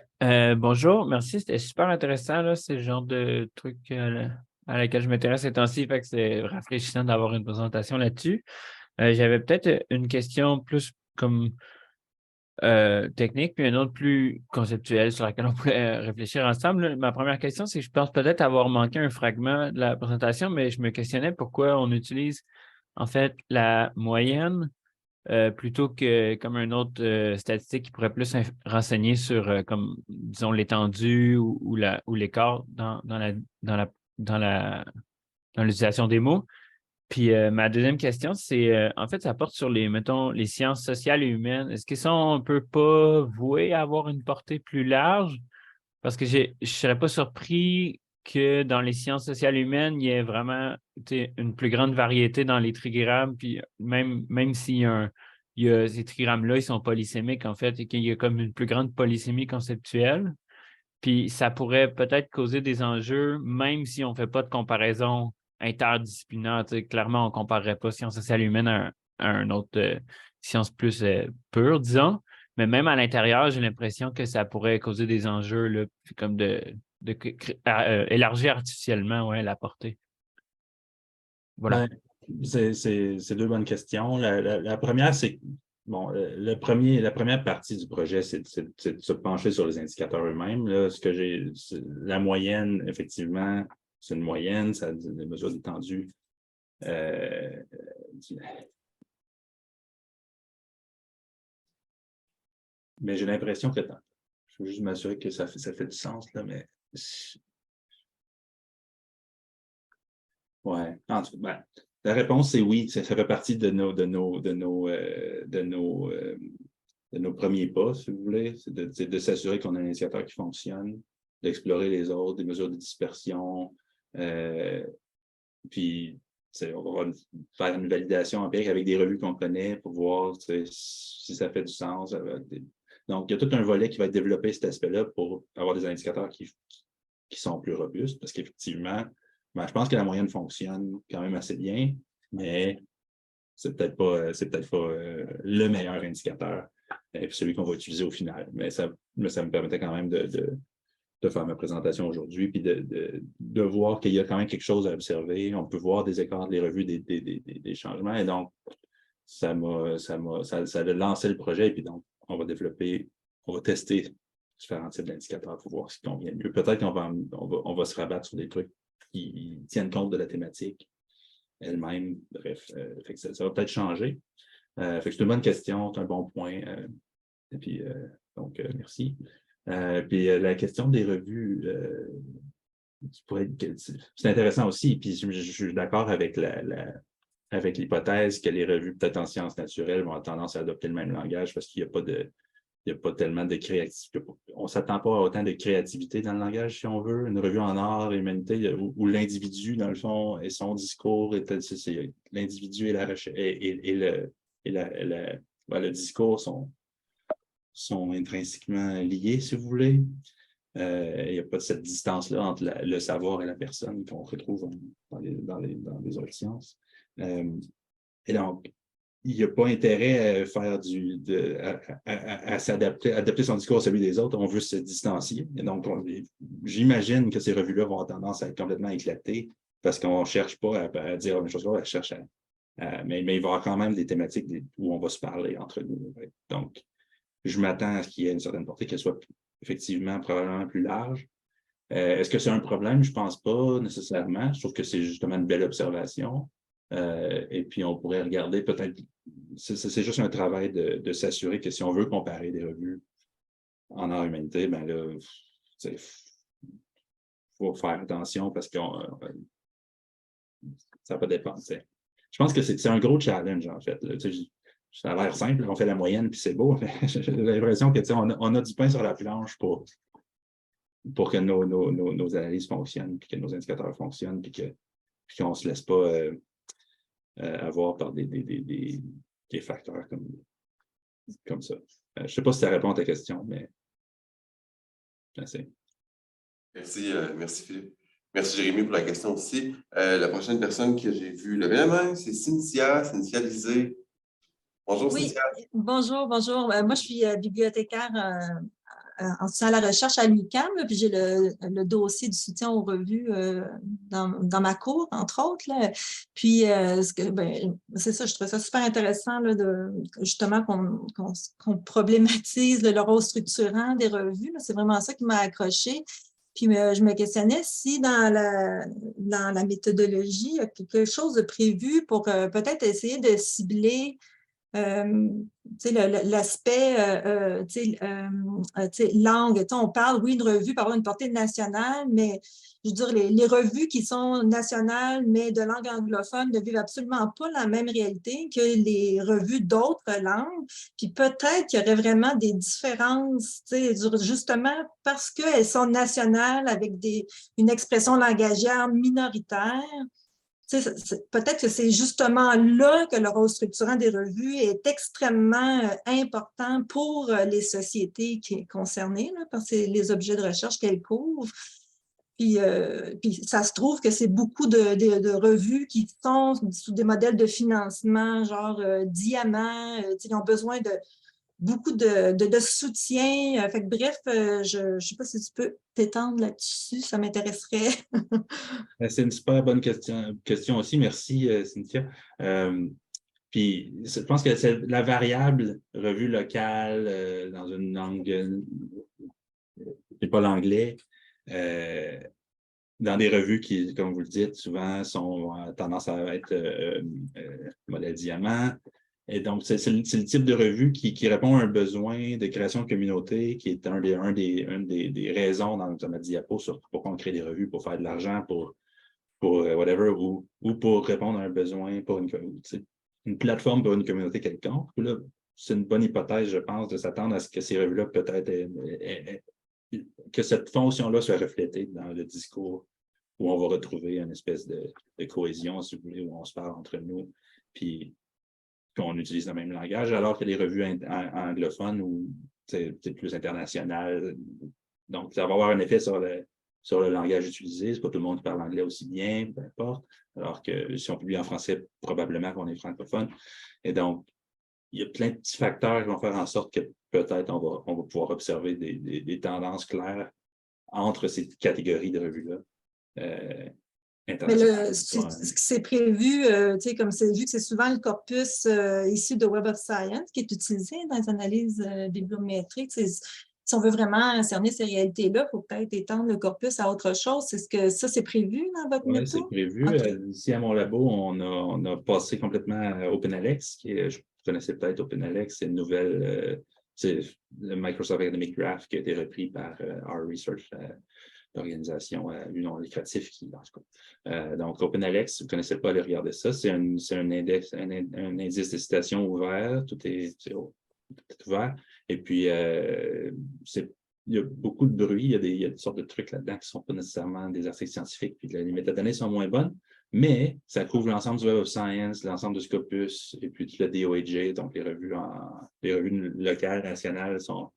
Speaker 4: bonjour, merci, c'était super intéressant, là, c'est le genre de truc à laquelle je m'intéresse ces temps-ci, fait que c'est rafraîchissant d'avoir une présentation là-dessus. J'avais peut-être une question plus comme technique, puis une autre plus conceptuelle sur laquelle on pourrait réfléchir ensemble. Ma première question, c'est que je pense peut-être avoir manqué un fragment de la présentation, mais je me questionnais pourquoi on utilise en fait la moyenne plutôt que comme une autre statistique qui pourrait plus renseigner sur, comme, disons, l'étendue ou l'écart dans l'utilisation des mots. Puis ma deuxième question, c'est, en fait, ça porte sur mettons, les sciences sociales et humaines. Est-ce qu'ils sont un peu pas voués à avoir une portée plus large? Parce que je ne serais pas surpris que dans les sciences sociales humaines, il y ait vraiment une plus grande variété dans les trigrammes, puis même s'il y a ces trigrammes-là, ils sont polysémiques, en fait, et qu'il y a comme une plus grande polysémie conceptuelle. Puis ça pourrait peut-être causer des enjeux, même si on ne fait pas de comparaison interdisciplinaire. Clairement, on ne comparerait pas sciences sociales humaines à une autre science plus pure, disons. Mais même à l'intérieur, j'ai l'impression que ça pourrait causer des enjeux là, comme élargir artificiellement la portée. Voilà.
Speaker 2: C'est deux bonnes questions. La première, c'est bon, la première partie du projet, c'est de se pencher sur les indicateurs eux-mêmes. Là, la moyenne, effectivement, c'est une moyenne, ça a des mesures d'étendue. Mais j'ai l'impression que je veux juste m'assurer que ça fait du sens, là, mais ouais. En tout cas, la réponse, c'est oui, ça fait partie de nos premiers pas, si vous voulez. C'est de s'assurer qu'on a un indicateur qui fonctionne, d'explorer les autres, des mesures de dispersion. Puis, on va faire une validation empirique avec des revues qu'on connaît pour voir si ça fait du sens. Donc, il y a tout un volet qui va être développé cet aspect-là pour avoir des indicateurs qui sont plus robustes, parce qu'effectivement, je pense que la moyenne fonctionne quand même assez bien, mais c'est peut-être pas le meilleur indicateur, et puis celui qu'on va utiliser au final. Mais ça me permettait quand même de faire ma présentation aujourd'hui, puis de voir qu'il y a quand même quelque chose à observer. On peut voir des écarts, des revues, des changements, et donc ça a lancé le projet, et puis donc on va tester différents types d'indicateurs pour voir ce qui convient mieux. Peut-être qu'on va se rabattre sur des trucs qui tiennent compte de la thématique elle-même. Bref, fait que ça va peut-être changer. Fait que c'est une bonne question, c'est un bon point. Et puis, donc, merci. Puis la question des revues, c'est intéressant aussi. Puis je suis d'accord avec l'hypothèse que les revues, peut-être en sciences naturelles, vont avoir tendance à adopter le même langage parce qu'il n'y a pas il n'y a pas tellement de créativité. On ne s'attend pas à autant de créativité dans le langage, si on veut. Une revue en art et humanité, où l'individu, dans le fond, et son discours, c'est l'individu et la recherche le discours sont intrinsèquement liés, si vous voulez. Il n'y a pas cette distance-là entre le savoir et la personne qu'on retrouve dans les autres sciences. Et donc, il n'y a pas intérêt à faire à s'adapter, adapter son discours à celui des autres. On veut se distancier. Et donc, j'imagine que ces revues-là vont avoir tendance à être complètement éclatées parce qu'on ne cherche pas à dire la même chose, on cherche mais il va y avoir quand même des thématiques où on va se parler entre nous. Donc, je m'attends à ce qu'il y ait une certaine portée, qu'elle soit effectivement probablement plus large. Est-ce que c'est un problème? Je ne pense pas nécessairement. Je trouve que c'est justement une belle observation. Et puis, on pourrait regarder peut-être, c'est juste un travail de s'assurer que si on veut comparer des revues en art humanité, ben là, il faut faire attention parce que ça va pas dépendre. Je pense que c'est un gros challenge, en fait. Là, ça a l'air simple, on fait la moyenne, puis c'est beau. J'ai l'impression que on a du pain sur la planche pour que nos analyses fonctionnent, puis que nos indicateurs fonctionnent, puis qu'on ne se laisse pas avoir par des facteurs comme ça. Je ne sais pas si ça répond à ta question, mais merci.
Speaker 1: Merci Philippe. Merci Jérémy pour la question aussi. La prochaine personne que j'ai vue lever la main, c'est Cynthia Lisée. Bonjour
Speaker 5: Oui,
Speaker 1: Cynthia.
Speaker 5: bonjour. Moi, je suis bibliothécaire en soutien à la recherche à l'UQAM, puis j'ai le dossier du soutien aux revues dans ma cour, entre autres. Là. Puis, c'est ça, je trouve ça super intéressant là, justement qu'on problématise le rôle structurant des revues. C'est vraiment ça qui m'a accroché. Puis, je me questionnais si dans la méthodologie, il y a quelque chose de prévu pour peut-être essayer de cibler l'aspect langue. On parle, oui, une revue peut avoir une portée nationale, mais je veux dire, les revues qui sont nationales, mais de langue anglophone, ne vivent absolument pas la même réalité que les revues d'autres langues. Puis peut-être qu'il y aurait vraiment des différences, justement parce qu'elles sont nationales avec une expression langagière minoritaire. Peut-être que c'est justement là que le rôle structurant des revues est extrêmement important pour les sociétés concernées là, par les objets de recherche qu'elles couvrent. Puis ça se trouve que c'est beaucoup de revues qui sont sous des modèles de financement, genre Diamant, ils ont besoin de beaucoup de soutien. Bref, je ne sais pas si tu peux t'étendre là-dessus, ça m'intéresserait.
Speaker 2: C'est une super bonne question aussi. Merci, Cynthia. Puis, je pense que c'est la variable revue locale dans une langue, c'est pas l'anglais, dans des revues qui, comme vous le dites, souvent ont tendance à être modèle diamant. Et donc, c'est le type de revue qui répond à un besoin de création de communauté, qui est une des raisons dans ma diapo sur pourquoi on crée des revues, pour faire de l'argent, pour whatever, ou pour répondre à un besoin pour une plateforme pour une communauté quelconque. Là, c'est une bonne hypothèse, je pense, de s'attendre à ce que ces revues-là, peut-être, que cette fonction-là soit reflétée dans le discours, où on va retrouver une espèce de cohésion, si vous voulez, où on se parle entre nous, puis qu'on utilise le même langage, alors que les revues anglophones, où c'est plus international. Donc, ça va avoir un effet sur le langage utilisé. C'est pas tout le monde qui parle anglais aussi bien, peu importe. Alors que si on publie en français, probablement qu'on est francophone. Et donc, il y a plein de petits facteurs qui vont faire en sorte que peut-être on va pouvoir observer des tendances claires entre ces catégories de revues-là.
Speaker 5: Mais c'est prévu, comme c'est vu que c'est souvent le corpus issu de Web of Science qui est utilisé dans les analyses bibliométriques. Si on veut vraiment cerner ces réalités-là, il faut peut-être étendre le corpus à autre chose. Est-ce que ça, c'est prévu dans votre méthode?
Speaker 2: Oui, c'est prévu. Okay. Ici, à mon labo, on a passé complètement à OpenAlex, je connaissais peut-être OpenAlex, c'est une nouvelle, c'est le Microsoft Academic Graph qui a été repris par R Research, l'organisation non lucrative qui, en tout cas. Donc, OpenAlex, vous ne connaissez pas, allez regarder ça. C'est un indice de citation ouvert, tout est ouvert. Et puis, il y a beaucoup de bruit, il y a des sortes de trucs là-dedans qui ne sont pas nécessairement des articles scientifiques, puis les métadonnées sont moins bonnes, mais ça couvre l'ensemble du Web of Science, l'ensemble du Scopus, et puis tout le DOAJ, donc les revues locales, nationales sont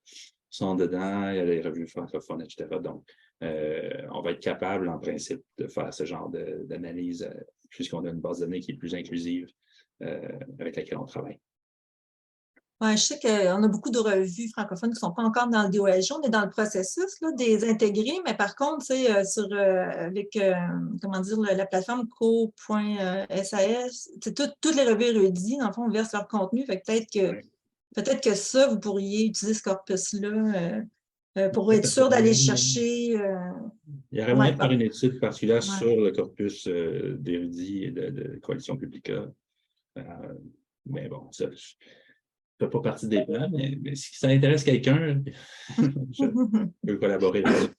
Speaker 2: dedans, il y a les revues francophones, etc. Donc, on va être capable, en principe, de faire ce genre d'analyse, puisqu'on a une base de données qui est plus inclusive avec laquelle on travaille.
Speaker 5: Ouais, je sais qu'on a beaucoup de revues francophones qui ne sont pas encore dans le DOAJ. On est dans le processus là, des intégrés, mais par contre, avec comment dire, la plateforme co.sas, toutes les revues érudites, dans le fond, versent leur contenu. Fait que peut-être que ça, vous pourriez utiliser ce corpus-là pour être sûr d'aller chercher.
Speaker 2: Il y aurait moyen de faire une étude particulière sur le corpus d'érudits et de Coalition Publica. Mais bon, ça. Je ne fais pas partie des plans, mais si ça intéresse quelqu'un, je peux collaborer là-dessus.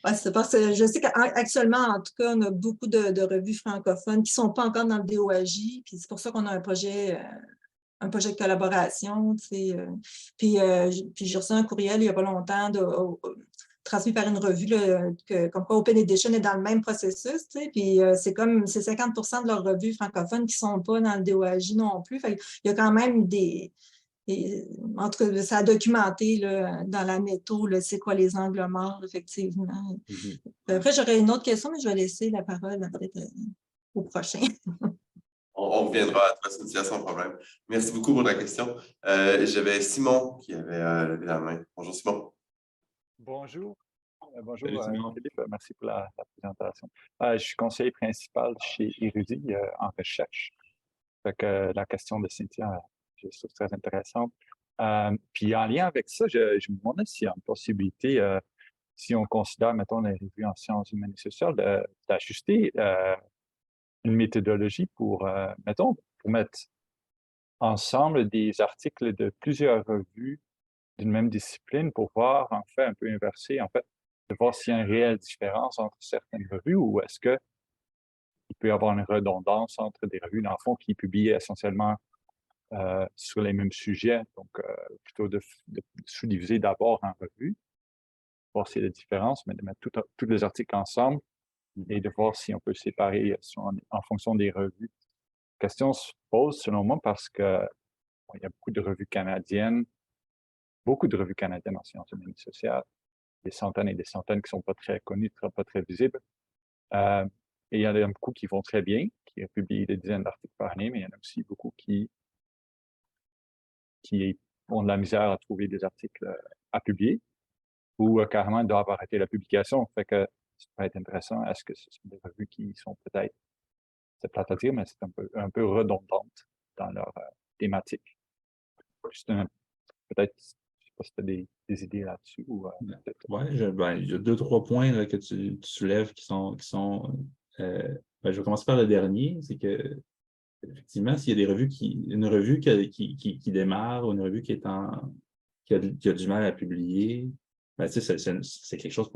Speaker 5: Ouais, c'est parce que je sais qu'actuellement, en tout cas, on a beaucoup de revues francophones qui ne sont pas encore dans le DOAJ, puis c'est pour ça qu'on a un projet de collaboration. Puis j'ai reçu un courriel il n'y a pas longtemps transmis par une revue comme quoi Open Edition est dans le même processus. Puis c'est 50% de leurs revues francophones qui ne sont pas dans le DOAJ non plus. Fait, il y a quand même en tout cas, ça a documenté là, dans la métaux, c'est quoi les angles morts, effectivement. Après, j'aurais une autre question, mais je vais laisser la parole peut-être au prochain.
Speaker 1: On reviendra à toi, Cynthia, sans problème. Merci beaucoup pour ta question. J'avais Simon qui avait levé la main. Bonjour, Simon.
Speaker 6: Bonjour.
Speaker 2: Salut, Simon.
Speaker 6: Philippe, merci pour la présentation. Je suis conseiller principal chez Érudit en recherche. Fait que la question de Cynthia, je trouve très intéressante. Puis en lien avec ça, je me demandais s'il y a une possibilité, si on considère, mettons, les revues en sciences humaines et sociales, d'ajuster une méthodologie pour mettre ensemble des articles de plusieurs revues d'une même discipline pour voir, en fait, un peu inverser, en fait, de voir s'il y a une réelle différence entre certaines revues ou est-ce qu'il peut y avoir une redondance entre des revues, dans le fond, qui publient essentiellement sur les mêmes sujets, donc plutôt de sous-diviser d'abord en revues, voir s'il y a des différences, mais de mettre tous les articles ensemble et de voir si on peut séparer en fonction des revues. La question se pose, selon moi, parce qu'il y a beaucoup de revues canadiennes en sciences humaines et sociales, des centaines et des centaines qui ne sont pas très connues, pas très visibles. Et il y en a beaucoup qui vont très bien, qui publient des dizaines d'articles par année, mais il y en a aussi beaucoup qui ont de la misère à trouver des articles à publier ou carrément doivent arrêter la publication. Fait que ça peut être intéressant. Est-ce que ce sont des revues qui sont peut-être, c'est plate à dire, mais c'est un peu redondantes dans leur thématique? Juste peut-être, je ne sais pas si tu as des idées là-dessus. Oui,
Speaker 2: il y a 2-3 points là, que tu soulèves qui sont je vais commencer par le dernier, c'est que effectivement, s'il y a une revue qui démarre ou une revue qui a du mal à publier, ben, c'est quelque chose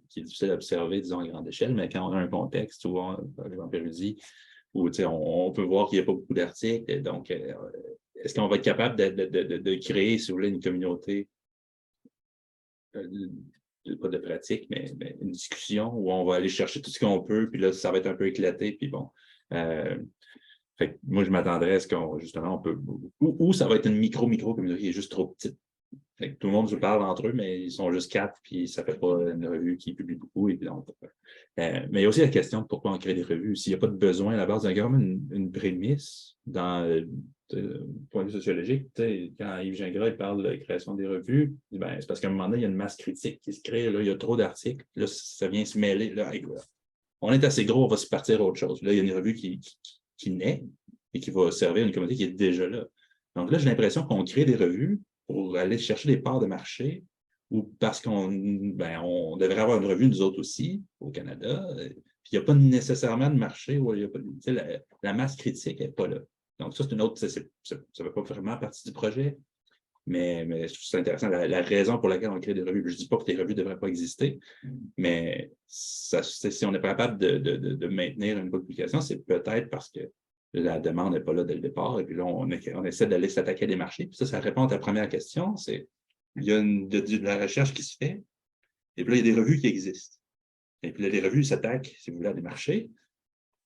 Speaker 2: qui est difficile à observer, disons, à grande échelle, mais quand on a un contexte où, par exemple, érudit, où on peut voir qu'il n'y a pas beaucoup d'articles, donc est-ce qu'on va être capable de créer, si vous voulez, une communauté, pas de pratique, mais une discussion où on va aller chercher tout ce qu'on peut, puis là, ça va être un peu éclaté, puis bon. Fait que moi, je m'attendrais à ce justement, on peut. Ou ça va être une micro-communauté qui est juste trop petite. Fait que tout le monde se parle entre eux, mais ils sont juste 4, puis ça ne fait pas une revue qui publie beaucoup. Et puis donc, mais il y a aussi la question de pourquoi on crée des revues. S'il n'y a pas de besoin à la base, il y a quand même une prémisse dans le point de vue sociologique. Quand Yves Gingras parle de la création des revues, c'est parce qu'à un moment donné, il y a une masse critique qui se crée. Là, il y a trop d'articles. Là, ça vient se mêler. Là, on est assez gros, on va se partir à autre chose. Là, il y a une revue qui naît et qui va servir une communauté qui est déjà là. Donc là, j'ai l'impression qu'on crée des revues pour aller chercher des parts de marché ou parce qu'on devrait avoir une revue, nous autres aussi, au Canada. Puis il n'y a pas nécessairement de marché où il y a pas, la masse critique n'est pas là. Donc ça, c'est une autre, ça ne fait pas vraiment partie du projet, mais je trouve ça intéressant. La raison pour laquelle on crée des revues, je ne dis pas que les revues ne devraient pas exister, mais si on n'est pas capable de maintenir une bonne publication, c'est peut-être parce que la demande n'est pas là dès le départ, et puis là, on essaie d'aller s'attaquer à des marchés. Puis ça répond à ta première question, c'est il y a de la recherche qui se fait, et puis là, il y a des revues qui existent. Et puis là, les revues s'attaquent, si vous voulez, à des marchés.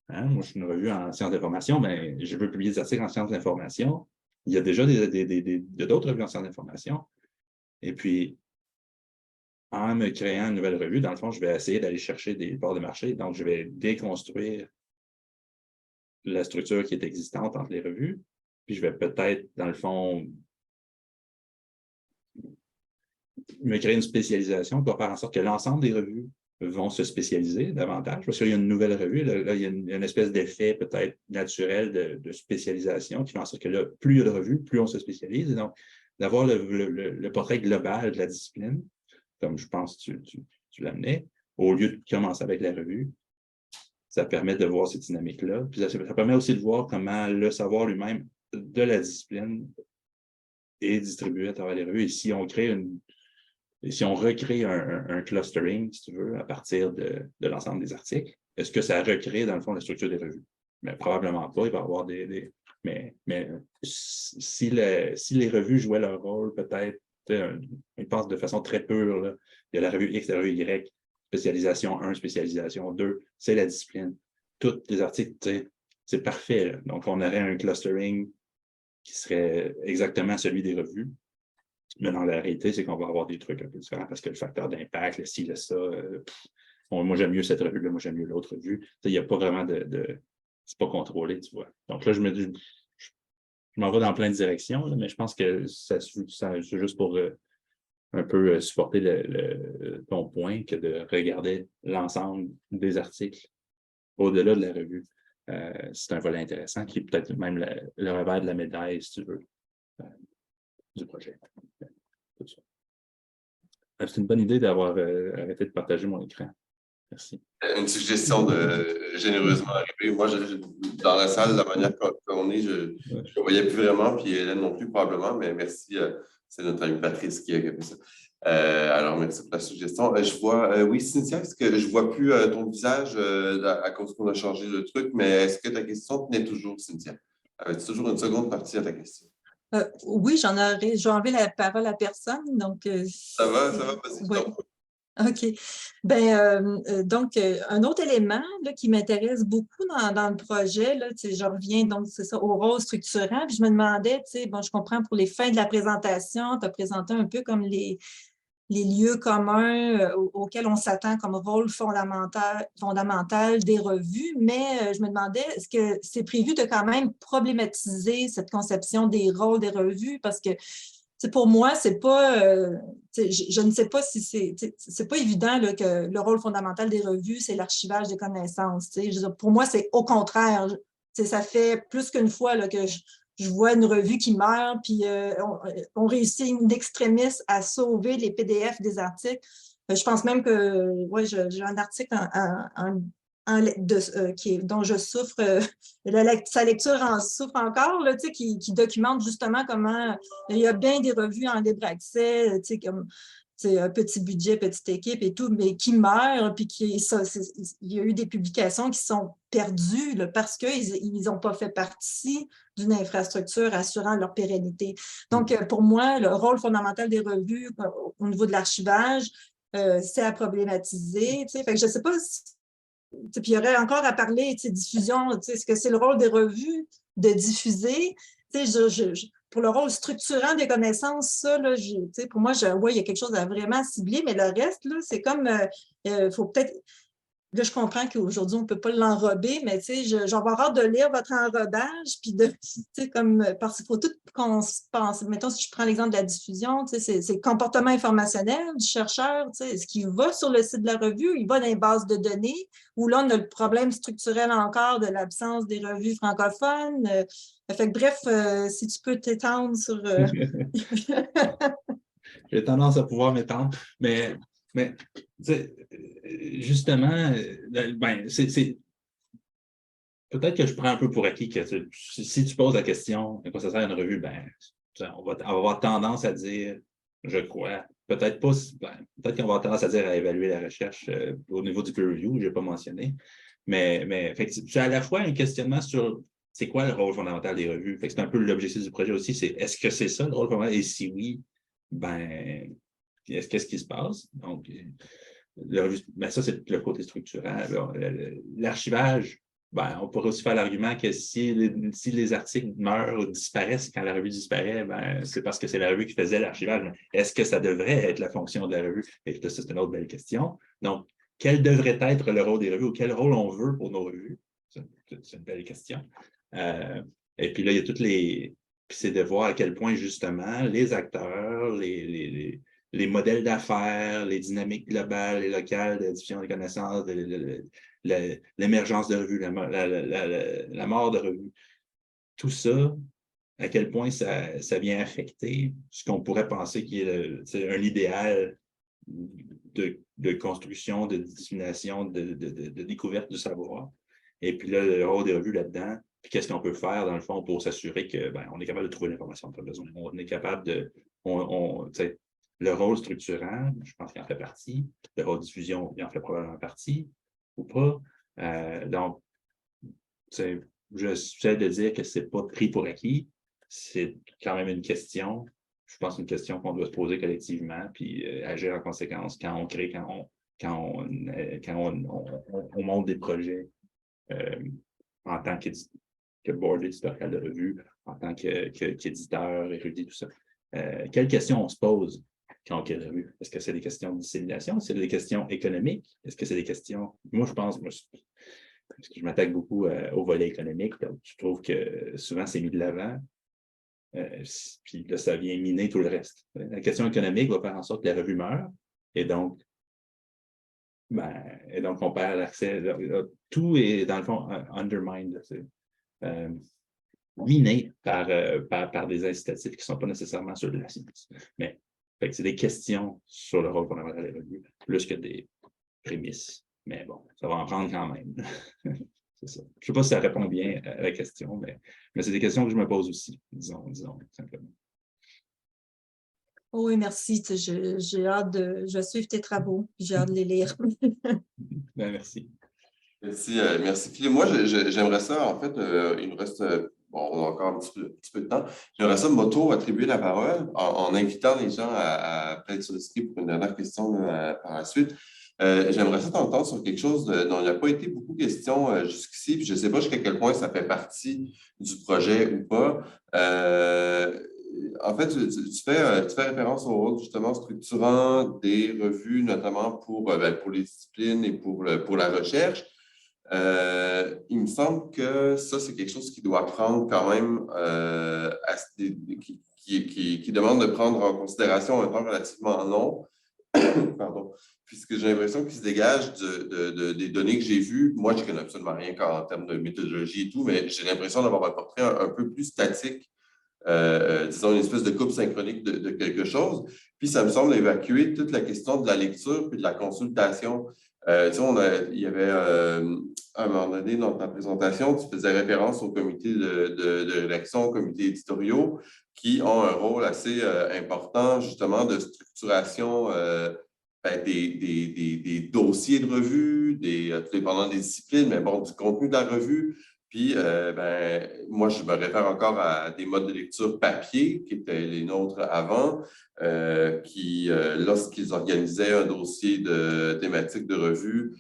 Speaker 2: Hein? Moi, je suis une revue en sciences d'information, mais je veux publier des articles en sciences d'information. Il y a déjà d'autres revues en sciences d'information. Et puis, en me créant une nouvelle revue, dans le fond, je vais essayer d'aller chercher des parts de marché. Donc, je vais déconstruire la structure qui est existante entre les revues. Puis, je vais peut-être, dans le fond, me créer une spécialisation pour faire en sorte que l'ensemble des revues vont se spécialiser davantage. Parce qu'il y a une nouvelle revue, là, il y a une espèce d'effet peut-être naturel de spécialisation qui fait en sorte que là, plus il y a de revues, plus on se spécialise. Et donc, d'avoir le portrait global de la discipline, comme je pense que tu l'amenais, au lieu de commencer avec la revue, ça permet de voir cette dynamique-là. Puis ça permet aussi de voir comment le savoir lui-même de la discipline est distribué à travers les revues. Et si on recrée un clustering, si tu veux, à partir de l'ensemble des articles, est-ce que ça recrée, dans le fond, la structure des revues? Mais probablement pas. Il va y avoir mais si les revues jouaient leur rôle, peut-être, ils pensent de façon très pure, là, il y a la revue X, la revue Y, spécialisation 1, spécialisation 2, c'est la discipline. Tous les articles, c'est parfait. Là. Donc, on aurait un clustering qui serait exactement celui des revues. Mais dans la réalité, c'est qu'on va avoir des trucs un peu différents parce que le facteur d'impact, le ci, le ça, moi j'aime mieux cette revue-là, moi j'aime mieux l'autre revue. Il n'y a pas vraiment c'est pas contrôlé, tu vois. Donc là, je m'en vais dans plein de directions, là, mais je pense que ça c'est juste pour un peu supporter ton point que de regarder l'ensemble des articles au-delà de la revue. C'est un volet intéressant qui est peut-être même le revers de la médaille, si tu veux, du projet. C'est une bonne idée d'avoir arrêté de partager mon écran. Merci.
Speaker 1: Une suggestion généreusement arrivée. Moi, dans la salle, la manière qu'on est, je ne voyais plus vraiment, puis Hélène non plus probablement, mais merci. C'est notre amie Patrice qui a fait ça. Alors, merci pour la suggestion. Je vois, oui, Cynthia, est-ce que je ne vois plus ton visage à cause qu'on a changé le truc, mais est-ce que ta question tenait toujours, Cynthia? Avais-tu toujours une seconde partie à ta question?
Speaker 5: Oui, j'ai enlevé la parole à personne. Donc,
Speaker 1: ça va, vas-y.
Speaker 5: Oui. OK. Donc, un autre élément là, qui m'intéresse beaucoup dans le projet, là, je reviens donc, c'est ça, au rôle structurant. Puis je me demandais, bon, je comprends pour les fins de la présentation, tu as présenté un peu comme les lieux communs auxquels on s'attend comme rôle fondamental des revues, mais je me demandais, est-ce que c'est prévu de quand même problématiser cette conception des rôles des revues? Parce que pour moi, c'est pas, je ne sais pas si c'est pas évident là, que le rôle fondamental des revues, c'est l'archivage des connaissances. Pour moi, c'est au contraire. Ça fait plus qu'une fois là, que je vois une revue qui meurt, puis on réussit une extrémiste à sauver les PDF des articles. Je pense même que j'ai un article dont je souffre, sa lecture en souffre encore, là, qui documente justement comment il y a bien des revues en libre accès, comme un petit budget, petite équipe et tout, mais qui meurent, puis il y a eu des publications qui sont perdues là, parce qu'ils n'ont pas fait partie d'une infrastructure assurant leur pérennité. Donc, pour moi, le rôle fondamental des revues au niveau de l'archivage, c'est à problématiser. Fait que je ne sais pas si puis il y aurait encore à parler, diffusion, est-ce que c'est le rôle des revues de diffuser? Pour le rôle structurant des connaissances, ça, là, pour moi, il y a quelque chose à vraiment cibler, mais le reste, là, c'est comme, faut peut-être, là, je comprends qu'aujourd'hui, on ne peut pas l'enrober, mais j'en vais avoir hâte de lire votre enrobage, puis parce qu'il faut tout qu'on se pense. Mettons, si je prends l'exemple de la diffusion, c'est le comportement informationnel du chercheur, est-ce qu'il va sur le site de la revue, il va dans les bases de données, où là, on a le problème structurel encore de l'absence des revues francophones. Fait que, bref, si tu peux t'étendre sur...
Speaker 2: J'ai tendance à pouvoir m'étendre, mais justement, c'est peut-être que je prends un peu pour acquis que si tu poses la question à quoi ça sert une revue, on va avoir tendance à dire, je crois, peut-être pas, peut-être qu'on va avoir tendance à dire à évaluer la recherche au niveau du peer review, je n'ai pas mentionné, mais c'est à la fois un questionnement sur c'est quoi le rôle fondamental des revues. C'est un peu l'objectif du projet aussi, c'est est-ce que c'est ça le rôle fondamental? Et si oui, ben, qu'est-ce qui se passe? Donc, ça, c'est le côté structurant. L'archivage, ben, on pourrait aussi faire l'argument que si les articles meurent ou disparaissent quand la revue disparaît, ben, c'est parce que c'est la revue qui faisait l'archivage. Est-ce que ça devrait être la fonction de la revue? Et ça, c'est une autre belle question. Donc, quel devrait être le rôle des revues ou quel rôle on veut pour nos revues? C'est une belle question. Et puis là, il y a toutes les... Puis c'est de voir à quel point, justement, les acteurs, les modèles d'affaires, les dynamiques globales et locales de diffusion des connaissances, l'émergence de revues, la mort de revues, tout ça, à quel point ça vient affecter ce qu'on pourrait penser qui est un idéal de construction, de dissémination, de découverte du savoir. Et puis là, le rôle des revues là-dedans, puis qu'est-ce qu'on peut faire, dans le fond, pour s'assurer qu'on est capable de trouver l'information dont on a besoin. On est capable de... le rôle structurant, je pense qu'il en fait partie. Le rôle de diffusion, il en fait probablement partie, ou pas. Donc, j'essaie de dire que ce n'est pas pris pour acquis. C'est quand même une question. Je pense une question qu'on doit se poser collectivement, puis agir en conséquence quand on crée, quand on monte des projets en tant que board éditorial de revue, en tant qu'éditeur, érudit, tout ça. Quelles questions on se pose quand on crée une revue? Est-ce que c'est des questions de dissémination? Est-ce que c'est des questions économiques? Est-ce que c'est des questions... Moi, je pense, parce que je m'attaque beaucoup au volet économique, donc je trouve que souvent, c'est mis de l'avant. Puis là, ça vient miner tout le reste. La question économique va faire en sorte que la revue meurt, et donc on perd l'accès. Tout est, dans le fond, undermined, miné par des incitatifs qui ne sont pas nécessairement ceux de la science. Mais c'est des questions sur le rôle qu'on a dans les revues, plus que des prémices. Mais bon, ça va en prendre quand même. C'est ça. Je ne sais pas si ça répond bien à la question, mais c'est des questions que je me pose aussi, disons simplement.
Speaker 5: Oui, merci. J'ai hâte je vais suivre tes travaux. J'ai hâte de les lire.
Speaker 2: Merci.
Speaker 1: Merci Philippe. Moi, j'aimerais ça, en fait, il nous reste, on a encore un petit peu de temps. J'aimerais ça m'auto-attribuer la parole en invitant les gens à peut-être solliciter pour une dernière question par la suite. J'aimerais ça t'entendre sur quelque chose dont il n'y a pas été beaucoup de questions jusqu'ici, puis je ne sais pas jusqu'à quel point ça fait partie du projet ou pas. En fait, tu fais référence au rôle justement structurant des revues, notamment pour les disciplines et pour la recherche. Il me semble que ça, c'est quelque chose qui doit prendre quand même, qui demande de prendre en considération un temps relativement long. Pardon. Puisque j'ai l'impression qu'il se dégage des données que j'ai vues. Moi, je ne connais absolument rien en termes de méthodologie et tout, mais j'ai l'impression d'avoir un portrait un peu plus statique, disons une espèce de coupe synchronique de quelque chose. Puis ça me semble évacuer toute la question de la lecture puis de la consultation. Il y avait à un moment donné dans ta présentation, tu faisais référence au comité de rédaction, aux comités éditoriaux, qui ont un rôle assez important justement de structuration des dossiers de revue, tout dépendant des disciplines, mais bon, du contenu de la revue. Puis, moi, je me réfère encore à des modes de lecture papier qui étaient les nôtres avant, qui, lorsqu'ils organisaient un dossier de thématique de revue,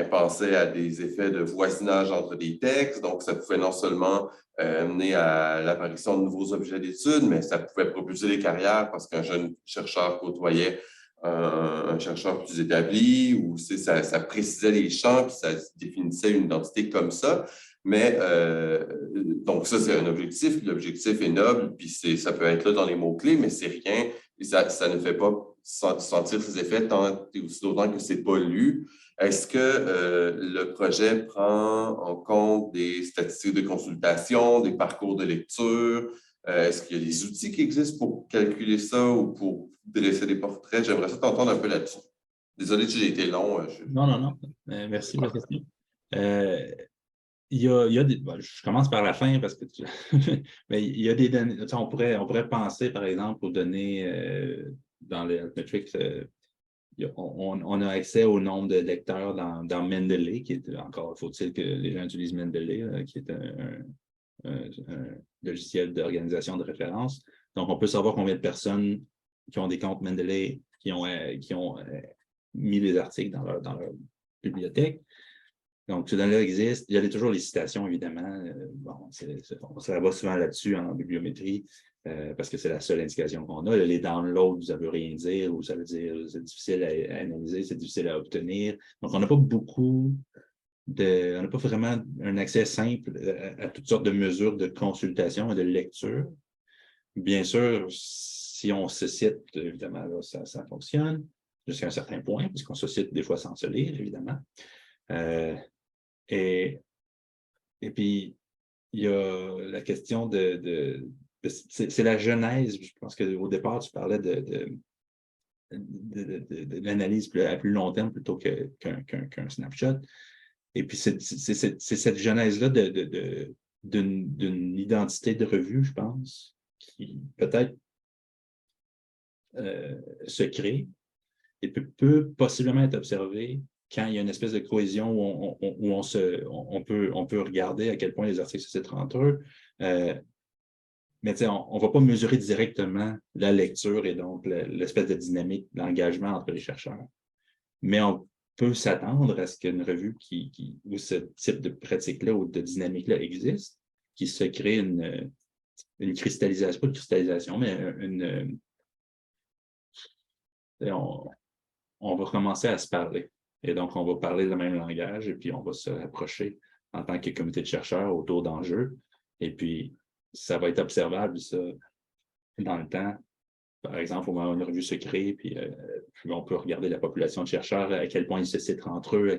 Speaker 1: pensaient à des effets de voisinage entre des textes. Donc, ça pouvait non seulement mener à l'apparition de nouveaux objets d'étude, mais ça pouvait propulser les carrières parce qu'un jeune chercheur côtoyait un chercheur plus établi, ou ça précisait les champs, puis ça définissait une identité comme ça. Mais donc ça, c'est un objectif, puis l'objectif est noble, puis ça peut être là dans les mots-clés, mais c'est rien, et ça ne fait pas sentir ses effets tant et aussi d'autant que c'est pas lu. Est-ce que le projet prend en compte des statistiques de consultation, des parcours de lecture? Est-ce qu'il y a des outils qui existent pour calculer ça ou pour dresser des portraits? J'aimerais ça t'entendre un peu là-dessus. Désolé si j'ai été long.
Speaker 2: Non. Merci pour la question. Il y a des, je commence par la fin parce que mais il y a des données. On pourrait penser, par exemple, aux données dans les Altmetrics. On a accès au nombre de lecteurs dans Mendeley, qui est encore, faut-il que les gens utilisent Mendeley, qui est un logiciel d'organisation de référence. Donc, on peut savoir combien de personnes ont des comptes Mendeley, qui ont mis les articles dans leur bibliothèque. Donc, ce données-là existe. Il y a toujours les citations, évidemment. Bon, on se rabat souvent là-dessus en bibliométrie parce que c'est la seule indication qu'on a. Les downloads, ça ne veut rien dire ou ça veut dire c'est difficile à analyser, c'est difficile à obtenir. Donc, on n'a pas beaucoup on n'a pas vraiment un accès simple à toutes sortes de mesures de consultation et de lecture. Bien sûr, si on se cite, évidemment, là, ça fonctionne jusqu'à un certain point, puisqu'on se cite des fois sans se lire, évidemment. Et puis, il y a la question c'est la genèse. Je pense qu'au départ, tu parlais de l'analyse à plus long terme plutôt qu'un snapshot. Et puis, c'est cette genèse-là d'une identité de revue, je pense, qui peut-être se crée et peut possiblement être observée quand il y a une espèce de cohésion où on peut regarder à quel point les articles se citent entre eux. Mais on ne va pas mesurer directement la lecture et donc l'espèce de dynamique, l'engagement entre les chercheurs. Mais on peut s'attendre à ce qu'une revue où ce type de pratique-là ou de dynamique-là existe, qui se crée une cristallisation, pas une cristallisation, mais on va commencer à se parler. Et donc, on va parler le même langage et puis on va se rapprocher en tant que comité de chercheurs autour d'enjeux. Et puis, ça va être observable, ça, dans le temps. Par exemple, au moment où une revue se crée, puis on peut regarder la population de chercheurs, à quel point ils se citent entre eux,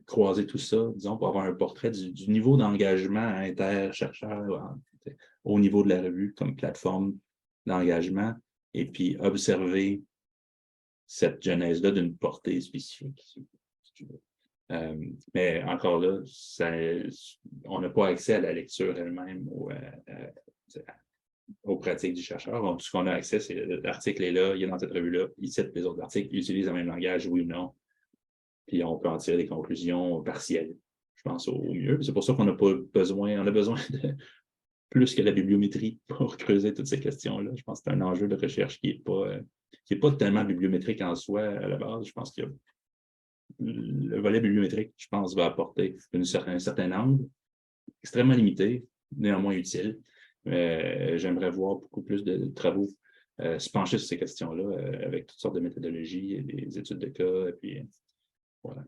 Speaker 2: croiser tout ça, disons, pour avoir un portrait du niveau d'engagement inter-chercheurs au niveau de la revue comme plateforme d'engagement, et puis observer cette genèse-là d'une portée spécifique, si tu veux. Mais encore là, on n'a pas accès à la lecture elle-même ou aux pratiques du chercheur. Donc, tout ce qu'on a accès, c'est l'article est là, il est dans cette revue-là, il cite les autres articles, il utilise le même langage, oui ou non. Puis on peut en tirer des conclusions partielles, je pense, au mieux. C'est pour ça qu'on n'a pas besoin, on a besoin de plus que la bibliométrie pour creuser toutes ces questions-là. Je pense que c'est un enjeu de recherche qui n'est pas tellement bibliométrique en soi à la base. Je pense que le volet bibliométrique, je pense, va apporter un certain angle, extrêmement limité, néanmoins utile. J'aimerais voir beaucoup plus de travaux se pencher sur ces questions-là avec toutes sortes de méthodologies et des études de cas. Et puis, voilà.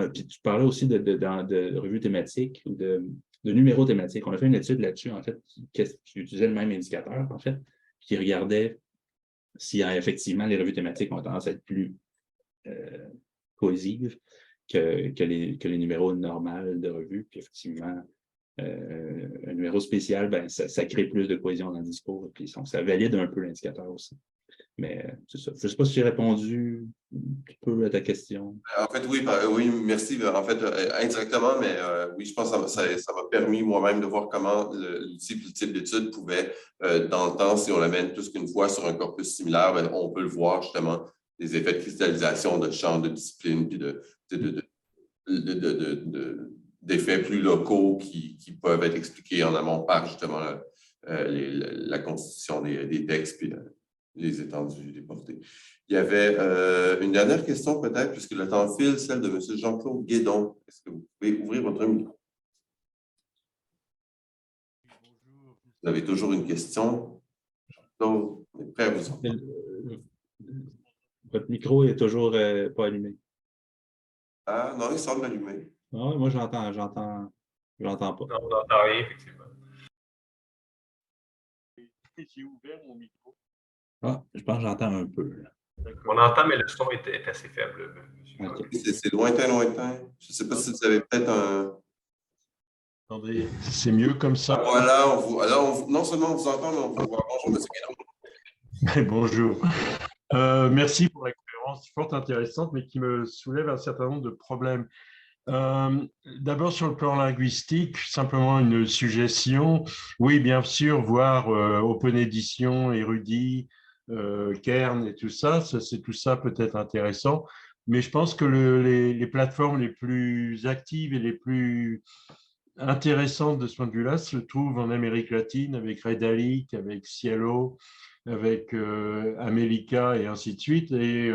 Speaker 2: Puis tu parlais aussi de revues thématiques ou de numéros thématiques. On a fait une étude là-dessus, en fait, qui utilisait le même indicateur, en fait, qui regardait si effectivement les revues thématiques ont tendance à être plus cohésives que les numéros normaux de revues. Puis effectivement, un numéro spécial, ben, ça crée plus de cohésion dans le discours. Puis ça valide un peu l'indicateur aussi. Mais c'est ça. Je ne sais pas si j'ai répondu un peu à ta question.
Speaker 1: En fait, oui, merci. En fait, indirectement, mais oui, je pense que ça m'a permis moi-même de voir comment le type d'étude pouvait, dans le temps, si on l'amène plus qu'une fois sur un corpus similaire, ben, on peut le voir justement, des effets de cristallisation de champs, de discipline, puis d'effets plus locaux qui peuvent être expliqués en amont par justement la constitution des textes puis les étendues des portées. Il y avait une dernière question peut-être, puisque le temps file, celle de M. Jean-Claude Guédon. Est-ce que vous pouvez ouvrir votre micro? Vous avez toujours une question? Donc, on est prêt à vous entendre.
Speaker 2: Votre micro est toujours pas allumé.
Speaker 1: Ah non, il semble allumé.
Speaker 2: Ah, moi, j'entends pas.
Speaker 7: Non, on n'entend rien, effectivement. J'ai ouvert mon micro.
Speaker 2: Ah, je pense que j'entends un peu. Là.
Speaker 7: On entend, mais le son est assez faible.
Speaker 2: Okay.
Speaker 1: C'est lointain. Je ne sais pas si vous avez peut-être un...
Speaker 7: Attendez, c'est mieux comme ça.
Speaker 1: Ah, voilà, alors non seulement on vous entend, mais on vous voit. Bonjour, M. Guédon.
Speaker 7: Bonjour. Merci pour la conférence fort intéressante, mais qui me soulève un certain nombre de problèmes. D'abord, sur le plan linguistique, simplement une suggestion. Oui, bien sûr, voir Open Edition, Érudit, Kern et tout ça peut être intéressant. Mais je pense que les plateformes les plus actives et les plus intéressantes de ce point de vue-là se trouvent en Amérique latine avec Redalyc, avec Cielo, avec Amélica et ainsi de suite. Et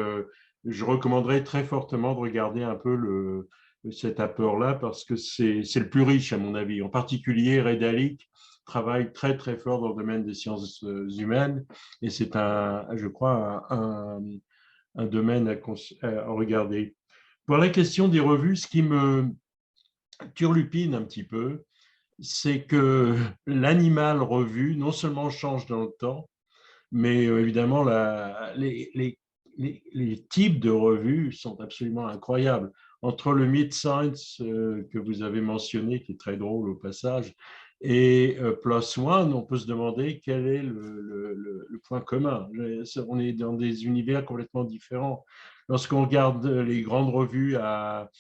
Speaker 7: je recommanderais très fortement de regarder un peu cet apport-là parce que c'est le plus riche, à mon avis. En particulier, Redalic travaille très, très fort dans le domaine des sciences humaines et c'est, je crois, un domaine à regarder. Pour la question des revues, ce qui me turlupine un petit peu, c'est que l'animal revue, non seulement change dans le temps, mais évidemment, les types de revues sont absolument incroyables. Entre le Mid-Science que vous avez mentionné, qui est très drôle au passage, et PLOS ONE, on peut se demander quel est le point commun. On est dans des univers complètement différents. Lorsqu'on regarde les grandes revues à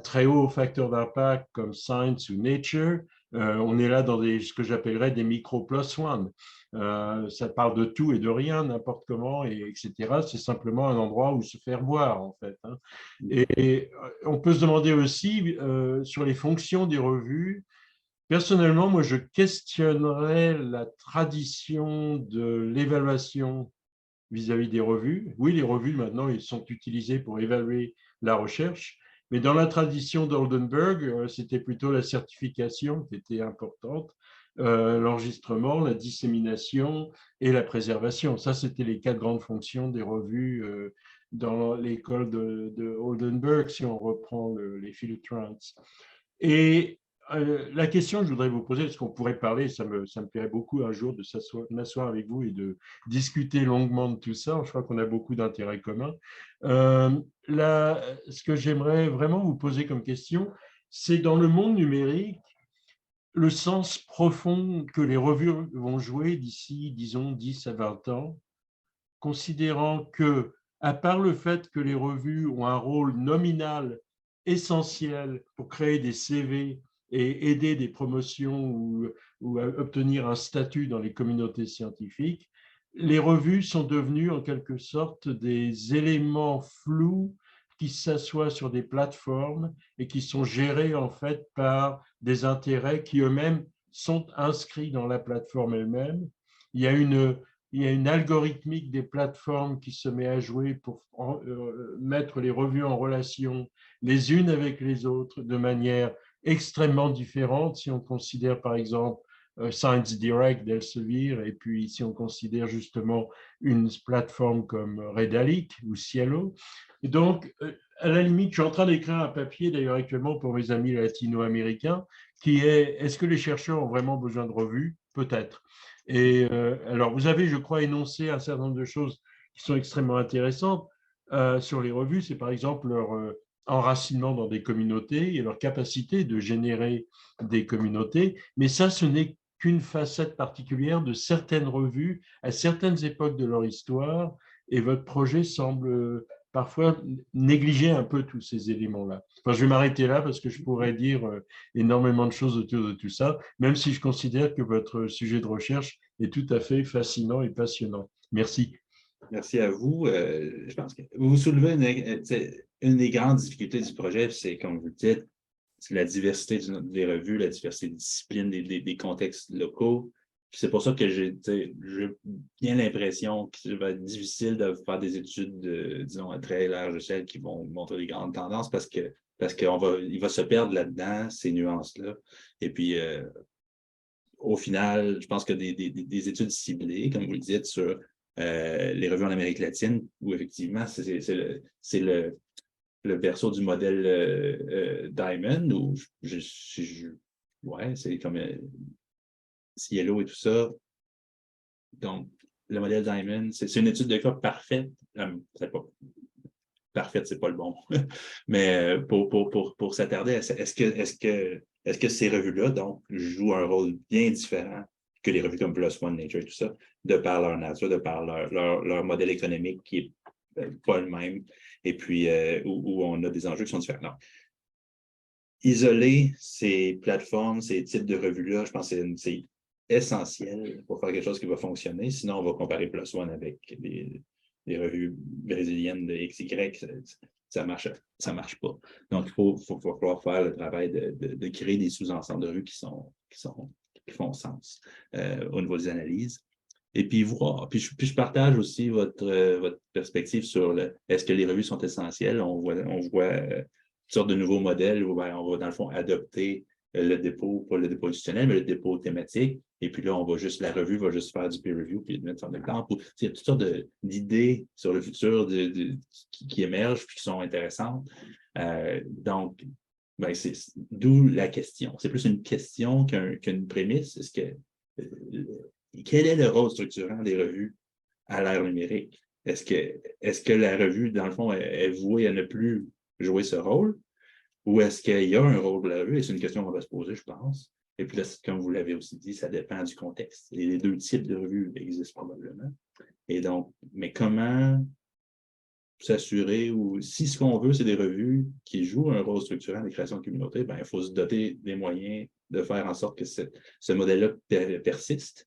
Speaker 7: très haut facteur d'impact comme Science ou Nature, on est là dans ce que j'appellerais des micro-PLOS ONE. Ça parle de tout et de rien, n'importe comment, etc. C'est simplement un endroit où se faire voir, en fait. Hein. Et on peut se demander aussi sur les fonctions des revues. Personnellement, moi, je questionnerais la tradition de l'évaluation vis-à-vis des revues. Oui, les revues, maintenant, ils sont utilisées pour évaluer la recherche, mais dans la tradition d'Oldenburg, c'était plutôt la certification qui était importante, l'enregistrement, la dissémination et la préservation. Ça, c'était les 4 grandes fonctions des revues dans l'école de Oldenburg, si on reprend les Philothrans. Et la question que je voudrais vous poser, parce qu'on pourrait parler, ça me plairait beaucoup un jour de m'asseoir avec vous et de discuter longuement de tout ça. Je crois qu'on a beaucoup d'intérêts communs. Ce que j'aimerais vraiment vous poser comme question, c'est dans le monde numérique, le sens profond que les revues vont jouer d'ici, disons, 10 à 20 ans, considérant que, à part le fait que les revues ont un rôle nominal essentiel pour créer des CV et aider des promotions ou à obtenir un statut dans les communautés scientifiques, les revues sont devenues en quelque sorte des éléments flous qui s'assoient sur des plateformes et qui sont gérés en fait par des intérêts qui eux-mêmes sont inscrits dans la plateforme elle-même. Il y a une algorithmique des plateformes qui se met à jouer pour mettre les revues en relation les unes avec les autres de manière extrêmement différente. Si on considère par exemple Science Direct d'Elsevier, et puis si on considère justement une plateforme comme Redalic ou Cielo. Et donc, à la limite, je suis en train d'écrire un papier, d'ailleurs actuellement pour mes amis latino-américains, qui est « Est-ce que les chercheurs ont vraiment besoin de revues ?» Peut-être. Et alors, vous avez, je crois, énoncé un certain nombre de choses qui sont extrêmement intéressantes sur les revues. C'est par exemple leur enracinement dans des communautés et leur capacité de générer des communautés. Mais ça, ce n'est qu'une facette particulière de certaines revues à certaines époques de leur histoire. Et votre projet semble parfois négliger un peu tous ces éléments-là. Enfin, je vais m'arrêter là parce que je pourrais dire énormément de choses autour de tout ça, même si je considère que votre sujet de recherche est tout à fait fascinant et passionnant. Merci.
Speaker 2: Merci à vous. Je pense que vous soulevez une des grandes difficultés du projet, c'est, comme vous le dites, c'est la diversité des revues, la diversité des disciplines, des contextes locaux. C'est pour ça que j'ai bien l'impression que ça va être difficile de faire des études, disons, à très large échelle qui vont montrer des grandes tendances parce qu'il va se perdre là-dedans, ces nuances-là. Et puis, au final, je pense que des études ciblées, comme vous le dites, sur les revues en Amérique latine, où effectivement, c'est le berceau du modèle Diamond, où ouais, c'est comme Cielo et tout ça. Donc, le modèle Diamond, c'est une étude de cas parfaite. Parfaite, c'est pas le bon. Mais pour s'attarder, est-ce que ces revues-là, donc, jouent un rôle bien différent que les revues comme PLOS ONE, Nature et tout ça, de par leur nature, de par leur modèle économique qui n'est pas le même, et puis où on a des enjeux qui sont différents. Non. Isoler ces plateformes, ces types de revues-là, je pense que c'est essentiel pour faire quelque chose qui va fonctionner. Sinon, on va comparer PLOS ONE avec les revues brésiliennes de XY, ça marche pas. Donc, il faut falloir faire le travail de créer des sous-ensembles de revues qui font sens au niveau des analyses. et puis voir. Puis je partage aussi votre perspective sur est-ce que les revues sont essentielles? On voit toutes sortes de nouveaux modèles où ben, on va, dans le fond, adopter le dépôt, pas le dépôt institutionnel, mais le dépôt thématique. Et puis là, la revue va juste faire du peer review, puis mettre en exemple. Il y a toutes sortes d'idées sur le futur qui émergent, puis qui sont intéressantes. Donc, ben, d'où la question. C'est plus une question qu'une prémisse. Quel est le rôle structurant des revues à l'ère numérique? Est-ce que la revue, dans le fond, est vouée à ne plus jouer ce rôle? Ou est-ce qu'il y a un rôle de la revue? Et c'est une question qu'on va se poser, je pense. Et puis là, comme vous l'avez aussi dit, ça dépend du contexte. Et les deux types de revues existent probablement. Et donc, mais comment s'assurer, ou si ce qu'on veut, c'est des revues qui jouent un rôle structurant des créations de communautés, ben, il faut se doter des moyens de faire en sorte que ce modèle-là persiste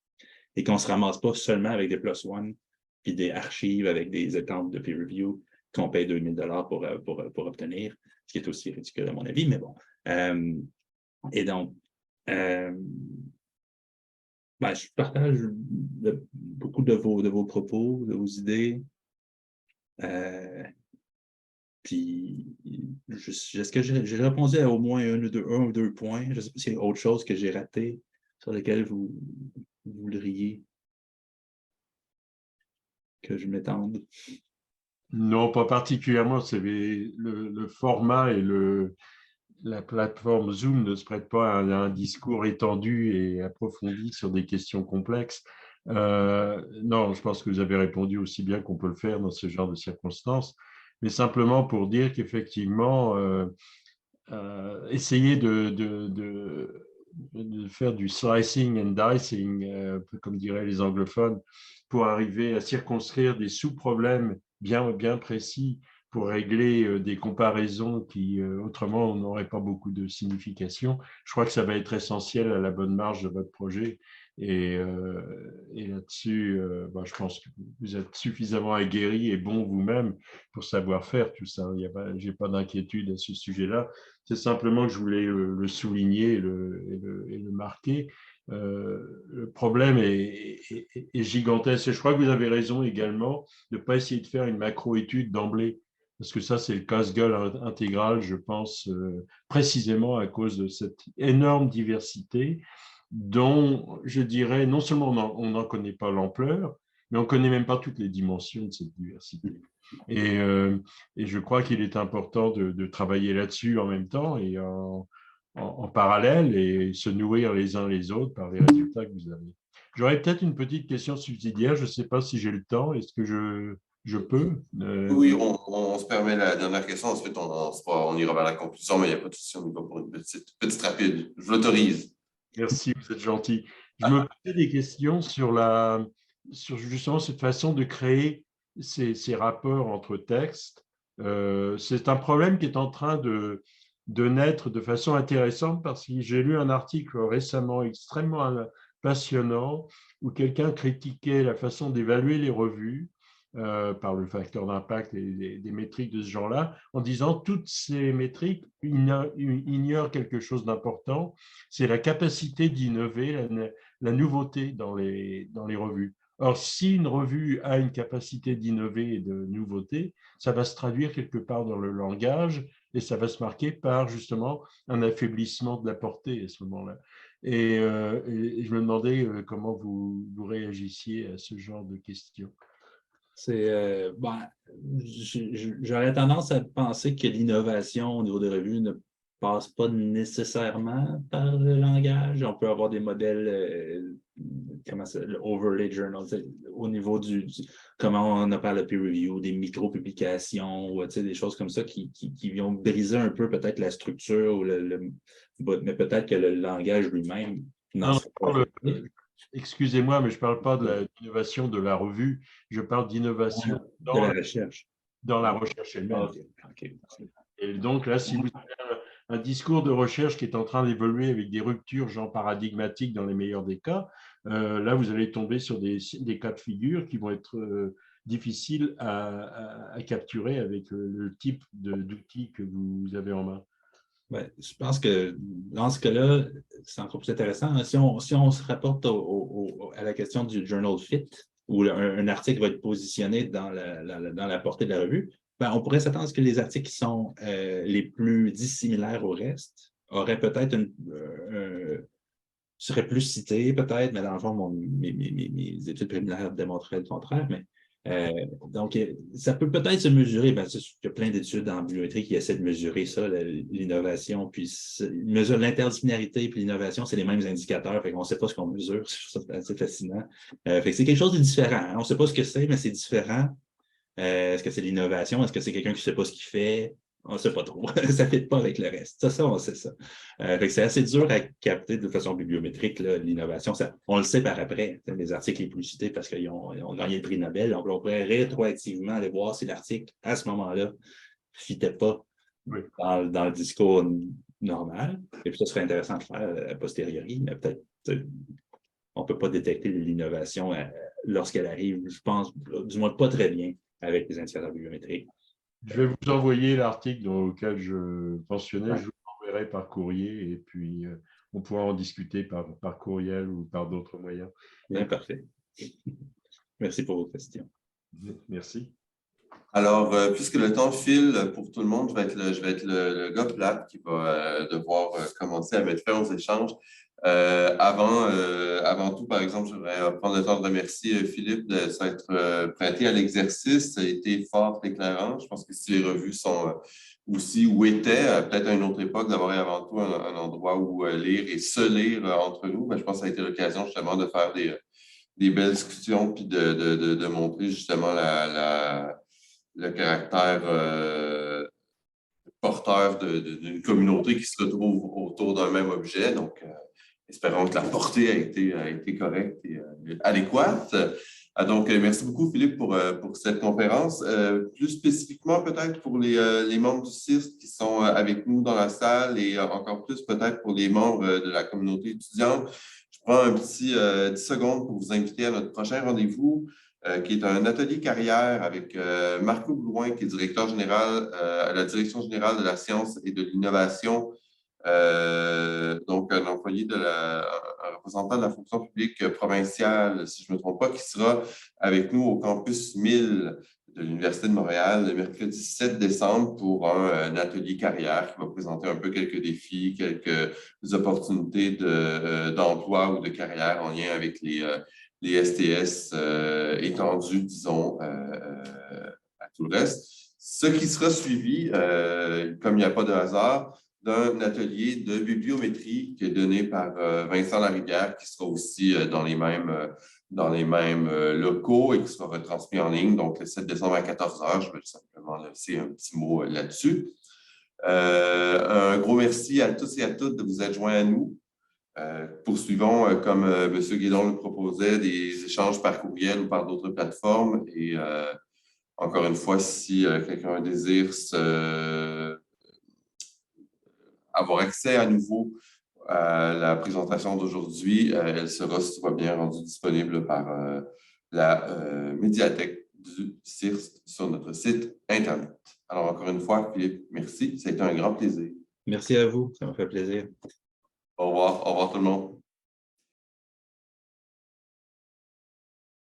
Speaker 2: et qu'on ne se ramasse pas seulement avec des plus one puis des archives avec des exemples de peer review qu'on paye 2000 $ pour obtenir, ce qui est aussi ridicule à mon avis, mais bon. Et donc, ben, je partage beaucoup de vos propos, de vos idées. Puis, est-ce que j'ai répondu à au moins un ou deux points? Je ne sais pas s'il y a autre chose que j'ai raté sur lesquels vous voudriez que je m'étende.
Speaker 7: Non, pas particulièrement. C'est le format et la plateforme Zoom ne se prête pas à un discours étendu et approfondi sur des questions complexes. Non, je pense que vous avez répondu aussi bien qu'on peut le faire dans ce genre de circonstances, mais simplement pour dire qu'effectivement, essayer de faire du slicing and dicing, un peu comme diraient les anglophones, pour arriver à circonscrire des sous-problèmes bien précis pour régler des comparaisons qui, autrement, n'auraient pas beaucoup de signification. Je crois que ça va être essentiel à la bonne marge de votre projet. Et là-dessus, je pense que vous êtes suffisamment aguerri et bon vous-même pour savoir faire tout ça. Je n'ai pas d'inquiétude à ce sujet-là. C'est simplement que je voulais le souligner et le marquer. Le problème est gigantesque. Et je crois que vous avez raison également de ne pas essayer de faire une macro-étude d'emblée, parce que ça, c'est le casse-gueule intégral, je pense, précisément à cause de cette énorme diversité dont, je dirais, non seulement on n'en connaît pas l'ampleur, mais on ne connaît même pas toutes les dimensions de cette diversité. Et je crois qu'il est important de travailler là-dessus en même temps et en parallèle et se nourrir les uns les autres par les résultats que vous avez. J'aurais peut-être une petite question subsidiaire. Je ne sais pas si j'ai le temps. Est-ce que je peux
Speaker 1: Oui, on se permet la dernière question. Ensuite, on ira vers la conclusion, mais il n'y a pas de souci. On y va pour une petite rapide. Je l'autorise.
Speaker 7: Merci, vous êtes gentil. Je me posais des questions sur justement cette façon de créer ces rapports entre textes. C'est un problème qui est en train de naître de façon intéressante parce que j'ai lu un article récemment extrêmement passionnant où quelqu'un critiquait la façon d'évaluer les revues par le facteur d'impact et des métriques de ce genre-là, en disant toutes ces métriques ignorent quelque chose d'important, c'est la capacité d'innover, la nouveauté dans les revues. Or, si une revue a une capacité d'innover et de nouveauté, ça va se traduire quelque part dans le langage et ça va se marquer par justement un affaiblissement de la portée à ce moment-là. Et je me demandais comment vous réagissiez à ce genre de questions.
Speaker 2: J'aurais tendance à penser que l'innovation au niveau des revues ne passe pas nécessairement par le langage. On peut avoir des modèles, le overlay journal, au niveau comment on appelle le peer review, des micro-publications, ou des choses comme ça qui vont briser un peu peut-être la structure, mais peut-être que le langage lui-même n'en sera pas.
Speaker 7: Excusez-moi, mais je ne parle pas de l'innovation de la revue, je parle d'innovation
Speaker 2: dans la recherche.
Speaker 7: Dans la recherche elle-même.
Speaker 2: Okay.
Speaker 7: Et donc là, si vous avez un discours de recherche qui est en train d'évoluer avec des ruptures genre paradigmatiques dans les meilleurs des cas, là, vous allez tomber sur des cas de figure qui vont être difficiles à capturer avec le type d'outils que vous avez en main.
Speaker 2: Ouais, je pense que dans ce cas-là, c'est encore plus intéressant. Hein. Si on se rapporte à la question du journal fit, où un article va être positionné dans la portée de la revue, ben, on pourrait s'attendre à ce que les articles qui sont les plus dissimilaires au reste auraient peut-être seraient plus cités, peut-être, mais dans le fond, mes études préliminaires démontraient le contraire. Mais, donc, ça peut peut-être se mesurer. Ben, il y a plein d'études en bibliométrie qui essaient de mesurer ça, l'innovation, puis ils mesurent l'interdisciplinarité puis l'innovation, c'est les mêmes indicateurs. Fait qu'on ne sait pas ce qu'on mesure. C'est assez fascinant. Fait que c'est quelque chose de différent. Hein. On ne sait pas ce que c'est, mais c'est différent. Est-ce que c'est l'innovation? Est-ce que c'est quelqu'un qui ne sait pas ce qu'il fait? On ne sait pas trop. Ça ne fit pas avec le reste. Ça, on sait ça. Fait que c'est assez dur à capter de façon bibliométrique, l'innovation. On le sait par après. Les articles les plus cités parce qu'ils ont gagné le prix Nobel. On pourrait rétroactivement aller voir si l'article, à ce moment-là, ne fitait pas dans le discours normal. Et puis ça serait intéressant de faire a posteriori, mais peut-être on ne peut pas détecter l'innovation lorsqu'elle arrive, je pense, du moins pas très bien avec les indicateurs bibliométriques.
Speaker 7: Je vais vous envoyer l'article auquel je mentionnais, je vous l'enverrai par courrier et puis on pourra en discuter par courriel ou par d'autres moyens.
Speaker 2: Bien, parfait. Merci pour vos questions.
Speaker 7: Merci.
Speaker 1: Alors, puisque le temps file pour tout le monde, je vais être le gars plate qui va devoir commencer à mettre fin aux échanges. Avant tout, par exemple, je voudrais prendre le temps de remercier Philippe de s'être prêté à l'exercice. Ça a été fort éclairant. Je pense que si les revues sont aussi ou étaient, peut-être à une autre époque, d'avoir avant tout un endroit où lire et se lire entre nous, je pense que ça a été l'occasion justement de faire des belles discussions puis de montrer justement le caractère porteur d'une communauté qui se retrouve autour d'un même objet. Donc, espérons que la portée a été correcte et adéquate. Donc, merci beaucoup, Philippe, pour cette conférence. Plus spécifiquement, peut-être pour les membres du CIRST qui sont avec nous dans la salle et encore plus peut-être pour les membres de la communauté étudiante, je prends un petit 10 secondes pour vous inviter à notre prochain rendez-vous, qui est un atelier carrière avec Marco Blouin, qui est directeur général à la Direction générale de la science et de l'innovation. Donc, un employé un représentant de la fonction publique provinciale, si je ne me trompe pas, qui sera avec nous au campus 1000 de l'Université de Montréal le mercredi 7 décembre pour un atelier carrière qui va présenter un peu quelques défis, quelques opportunités d'emploi ou de carrière en lien avec les STS étendus, disons, à tout le reste. Ce qui sera suivi, comme il n'y a pas de hasard, d'un atelier de bibliométrie qui est donné par Vincent Larivière, qui sera aussi dans les mêmes locaux et qui sera retransmis en ligne. Donc, le 7 décembre à 14h, je vais simplement laisser un petit mot là-dessus. Un gros merci à tous et à toutes de vous être joints à nous. Poursuivons, comme M. Guédon le proposait, des échanges par courriel ou par d'autres plateformes. Et encore une fois, si quelqu'un désire avoir accès à nouveau à la présentation d'aujourd'hui, elle sera, si tout va bien, rendue disponible par la médiathèque du CIRST sur notre site Internet. Alors, encore une fois, Philippe, merci. Ça a été un grand plaisir.
Speaker 2: Merci à vous. Ça m'a fait plaisir.
Speaker 1: Au revoir tout le monde.